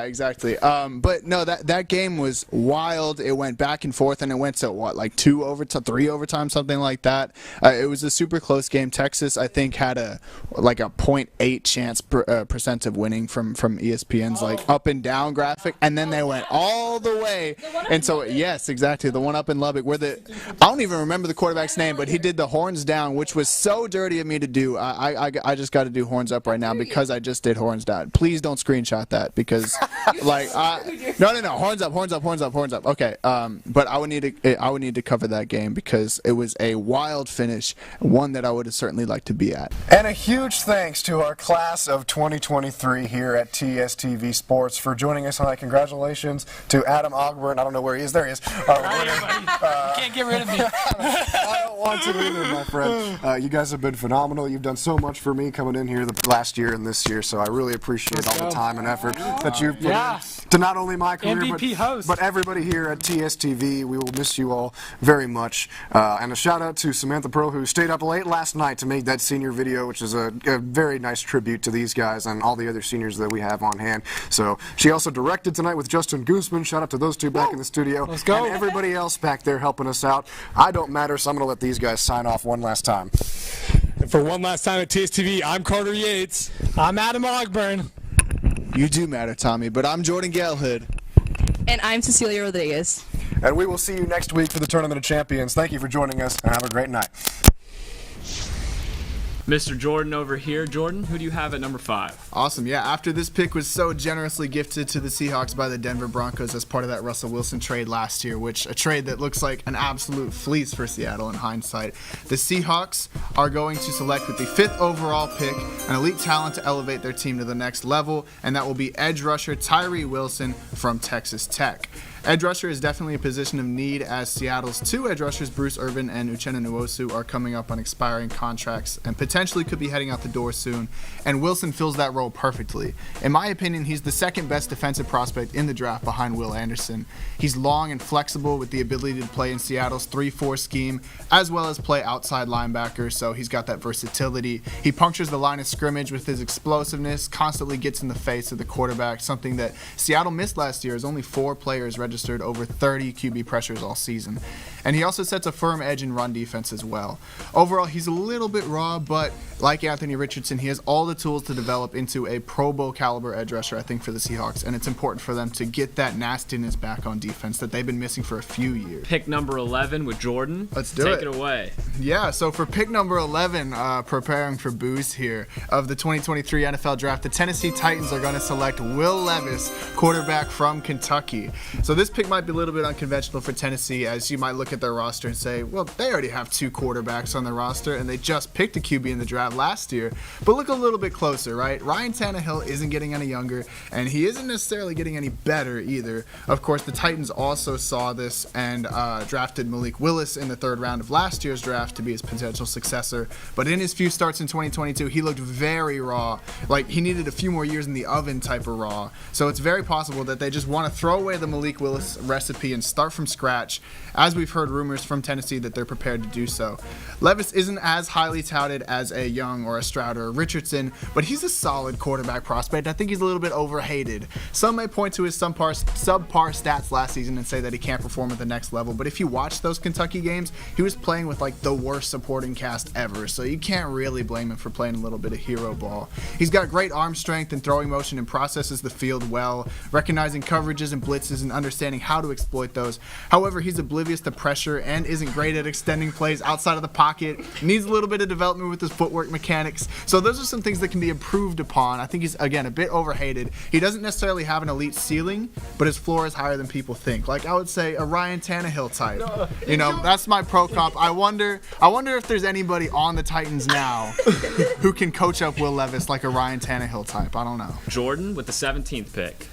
[SPEAKER 16] exactly. But no, that game was wild. It went back and forth, and it went to what, like 2 overtime, 3 overtime, something like that. It was a super close game. Texas, I think, had a 0.8 chance percent of winning from ESPN's like up and down graphic, and then they went all the way. And so, yes, exactly, the one up in Lubbock where I don't even remember the quarterback's name, but he did the horns down, which was so dirty of me to do. I just got to do horns up right now because I just did horns down. Please don't screenshot that because no, horns up. Okay, but I would need to cover that game because it was a wild finish, one that I would have certainly liked to be at.
[SPEAKER 10] And a huge thanks to our class of 2023 here at TSTV Sports for joining us tonight. Congratulations to Adam Ogburn. I don't know where he is. There he is.
[SPEAKER 14] You can't get rid of me.
[SPEAKER 10] I don't want to either, my friend. You guys have been phenomenal. You've done so much for me coming in here the last year and this year, so I really appreciate all the time and effort that you've put in to not only my career, but everybody here at TSTV. We will miss you all very much. And a shout out to Samantha Pearl, who stayed up late last night to make that senior video, which is a very nice tribute to these guys and all the other seniors that we have on hand. So she also directed tonight with Justin Gooseman. Shout out to those two back in the studio.
[SPEAKER 14] Let's go.
[SPEAKER 10] And everybody else back there helping us out. I don't matter, so I'm going to let these guys sign off one last time.
[SPEAKER 14] And for one last time at TSTV, I'm Carter Yates. I'm Adam Ogburn.
[SPEAKER 16] You do matter, Tommy, but I'm Jordan Galehood.
[SPEAKER 15] And I'm Cecilia Rodriguez.
[SPEAKER 10] And we will see you next week for the Tournament of Champions. Thank you for joining us, and have a great night.
[SPEAKER 7] Mr. Jordan over here. Jordan, who do you have at number 5?
[SPEAKER 16] Awesome. Yeah, after this pick was so generously gifted to the Seahawks by the Denver Broncos as part of that Russell Wilson trade last year, which a trade that looks like an absolute fleece for Seattle in hindsight. The Seahawks are going to select with the 5th overall pick an elite talent to elevate their team to the next level, and that will be edge rusher Tyree Wilson from Texas Tech. Edge rusher is definitely a position of need as Seattle's 2 edge rushers, Bruce Irvin and Uchenna Nwosu, are coming up on expiring contracts and potentially could be heading out the door soon, and Wilson fills that role perfectly. In my opinion, he's the 2nd best defensive prospect in the draft behind Will Anderson. He's long and flexible with the ability to play in Seattle's 3-4 scheme as well as play outside linebacker, so he's got that versatility. He punctures the line of scrimmage with his explosiveness, constantly gets in the face of the quarterback, something that Seattle missed last year as only 4 players registered over 30 QB pressures all season. And he also sets a firm edge in run defense as well. Overall, he's a little bit raw, but like Anthony Richardson, he has all the tools to develop into a Pro Bowl caliber edge rusher, I think, for the Seahawks, and it's important for them to get that nastiness back on defense that they've been missing for a few years.
[SPEAKER 7] Pick number 11 with Jordan.
[SPEAKER 16] Let's do it.
[SPEAKER 7] Take it away.
[SPEAKER 16] Yeah, so for pick number 11, preparing for booze here, of the 2023 NFL Draft, the Tennessee Titans are going to select Will Levis, quarterback from Kentucky. So this pick might be a little bit unconventional for Tennessee, as you might look at their roster and say, well, they already have 2 quarterbacks on their roster, and they just picked a QB in the draft last year. But look a little bit closer, right? Ryan Tannehill isn't getting any younger, and he isn't necessarily getting any better either. Of course, the Titans also saw this and drafted Malik Willis in the 3rd round of last year's draft to be his potential successor. But in his few starts in 2022, he looked very raw, like he needed a few more years in the oven type of raw. So it's very possible that they just want to throw away the Malik Willis recipe and start from scratch, as we've heard rumors from Tennessee that they're prepared to do so. Levis isn't as highly touted as a Young or a Stroud or a Richardson, but he's a solid quarterback prospect. I think he's a little bit overhated. Some may point to his subpar stats last season and say that he can't perform at the next level, but if you watch those Kentucky games, he was playing with like the worst supporting cast ever, so you can't really blame him for playing a little bit of hero ball. He's got great arm strength and throwing motion and processes the field well, recognizing coverages and blitzes and understanding how to exploit those. However, he's oblivious to pressure and isn't great at extending plays outside of the pocket, needs a little bit of development with his footwork mechanics. So those are some things that can be improved upon. I think he's, again, a bit overhated. He doesn't necessarily have an elite ceiling, but his floor is higher than people think. Like, I would say a Ryan Tannehill type. You know, that's my pro comp. I wonder if there's anybody on the Titans now who can coach up Will Levis like a Ryan Tannehill type. I don't know.
[SPEAKER 7] Jordan with the 17th pick.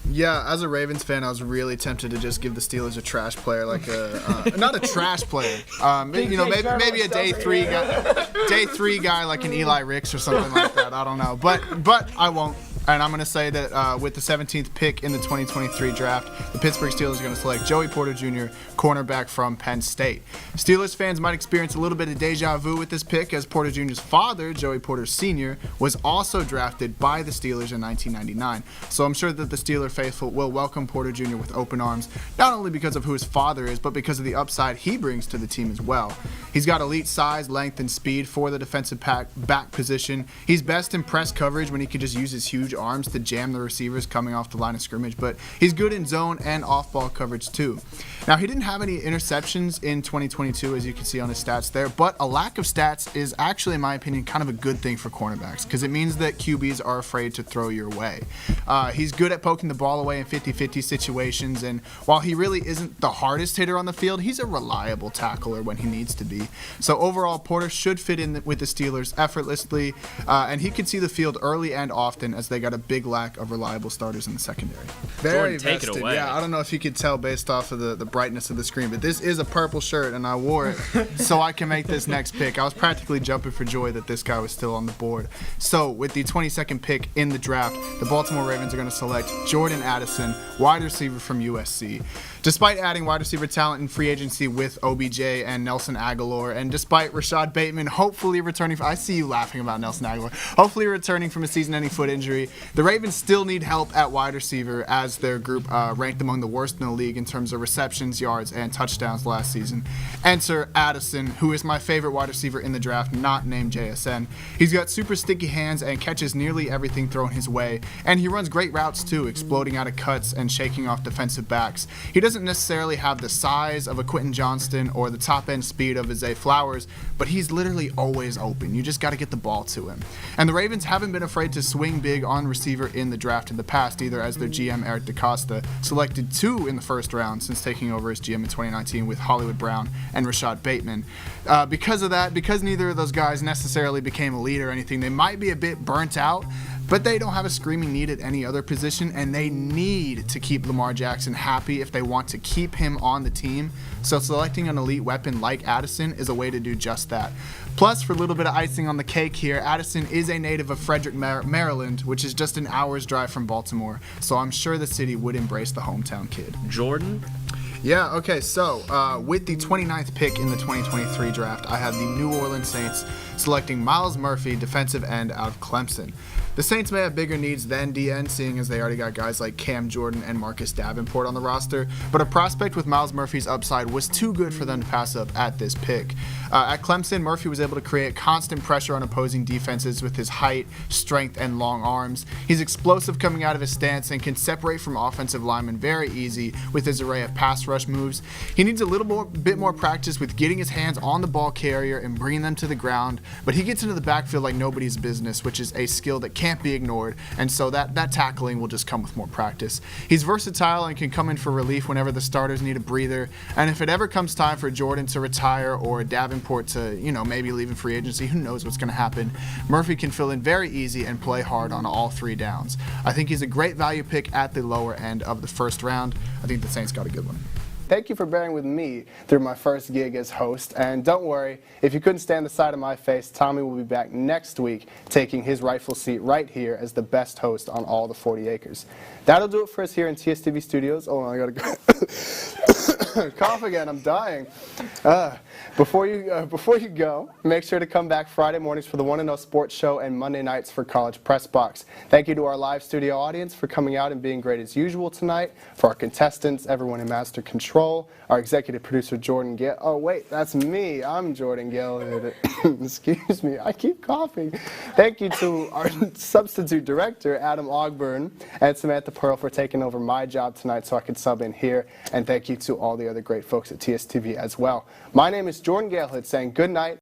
[SPEAKER 16] Yeah, as a Ravens fan, I was really tempted to just give the Steelers a trash player, like a not a trash player, maybe a day three guy like an Eli Ricks or something like that. I don't know, but I won't. And I'm going to say that with the 17th pick in the 2023 draft, the Pittsburgh Steelers are going to select Joey Porter Jr., cornerback from Penn State. Steelers fans might experience a little bit of deja vu with this pick, as Porter Jr.'s father, Joey Porter Sr., was also drafted by the Steelers in 1999. So I'm sure that the Steeler faithful will welcome Porter Jr. with open arms, not only because of who his father is, but because of the upside he brings to the team as well. He's got elite size, length, and speed for the defensive back position. He's best in press coverage when he can just use his huge arms to jam the receivers coming off the line of scrimmage, but he's good in zone and off-ball coverage too. Now, he didn't have any interceptions in 2022, as you can see on his stats there, but a lack of stats is actually, in my opinion, kind of a good thing for cornerbacks, because it means that QBs are afraid to throw your way. He's good at poking the ball away in 50-50 situations, and while he really isn't the hardest hitter on the field, he's a reliable tackler when he needs to be. So overall, Porter should fit in with the Steelers effortlessly, and he could see the field early and often, as they got a big lack of reliable starters in the secondary.
[SPEAKER 7] Jordan, take it away.
[SPEAKER 16] Yeah, I don't know if you could tell based off of the brightness of the screen, but this is a purple shirt, and I wore it so I can make this next pick. I was practically jumping for joy that this guy was still on the board. So with the 22nd pick in the draft, the Baltimore Ravens are going to select Jordan Addison, wide receiver from USC. Despite adding wide receiver talent in free agency with OBJ and Nelson Agholor, and despite Rashad Bateman hopefully returning, I see you laughing about Nelson Agholor, hopefully returning from a season-ending foot injury, the Ravens still need help at wide receiver, as their group ranked among the worst in the league in terms of receptions, yards, and touchdowns last season. Enter Addison, who is my favorite wide receiver in the draft, not named JSN. He's got super sticky hands and catches nearly everything thrown his way, and he runs great routes too, exploding out of cuts and shaking off defensive backs. He doesn't necessarily have the size of a Quentin Johnston or the top-end speed of a Zay Flowers, but he's literally always open. You just got to get the ball to him. And the Ravens haven't been afraid to swing big on receiver in the draft in the past either, as their GM Eric DeCosta selected 2 in the first round since taking over as GM in 2019 with Hollywood Brown and Rashad Bateman. Because of that, because neither of those guys necessarily became a lead or anything, they might be a bit burnt out, but they don't have a screaming need at any other position, and they need to keep Lamar Jackson happy if they want to keep him on the team. So selecting an elite weapon like Addison is a way to do just that. Plus, for a little bit of icing on the cake here, Addison is a native of Frederick, Maryland, which is just an hour's drive from Baltimore. So I'm sure the city would embrace the hometown kid.
[SPEAKER 7] Jordan?
[SPEAKER 16] Yeah, okay, so with the 29th pick in the 2023 draft, I have the New Orleans Saints selecting Myles Murphy, defensive end out of Clemson. The Saints may have bigger needs than DN, seeing as they already got guys like Cam Jordan and Marcus Davenport on the roster, but a prospect with Myles Murphy's upside was too good for them to pass up at this pick. At Clemson, Murphy was able to create constant pressure on opposing defenses with his height, strength, and long arms. He's explosive coming out of his stance and can separate from offensive linemen very easy with his array of pass rush moves. He needs a bit more practice with getting his hands on the ball carrier and bringing them to the ground, but he gets into the backfield like nobody's business, which is a skill that
[SPEAKER 12] can't be ignored, and so that tackling will just come with more practice. He's versatile and can come in for relief whenever the starters need a breather, and if it ever comes time for Jordan to retire or Davenport to, maybe leave in free agency, who knows what's going to happen, Murphy can fill in very easy and play hard on all 3 downs. I think he's a great value pick at the lower end of the first round. I think the Saints got a good one.
[SPEAKER 11] Thank you for bearing with me through my first gig as host. And don't worry, if you couldn't stand the sight of my face, Tommy will be back next week taking his rightful seat right here as the best host on all the 40 acres. That'll do it for us here in TSTV Studios. Oh, I gotta go. Cough again, I'm dying. Before you go, make sure to come back Friday mornings for the 1-0 Sports Show and Monday nights for College Press Box. Thank you to our live studio audience for coming out and being great as usual tonight, for our contestants, everyone in Master Control, our executive producer Jordan Gale. Oh wait, that's me. I'm Jordan Gale. Excuse me, I keep coughing. Thank you to our substitute director Adam Ogburn and Samantha Pearl for taking over my job tonight so I could sub in here, and thank you to all the other great folks at TSTV as well. My name is Jordan Galehood saying good night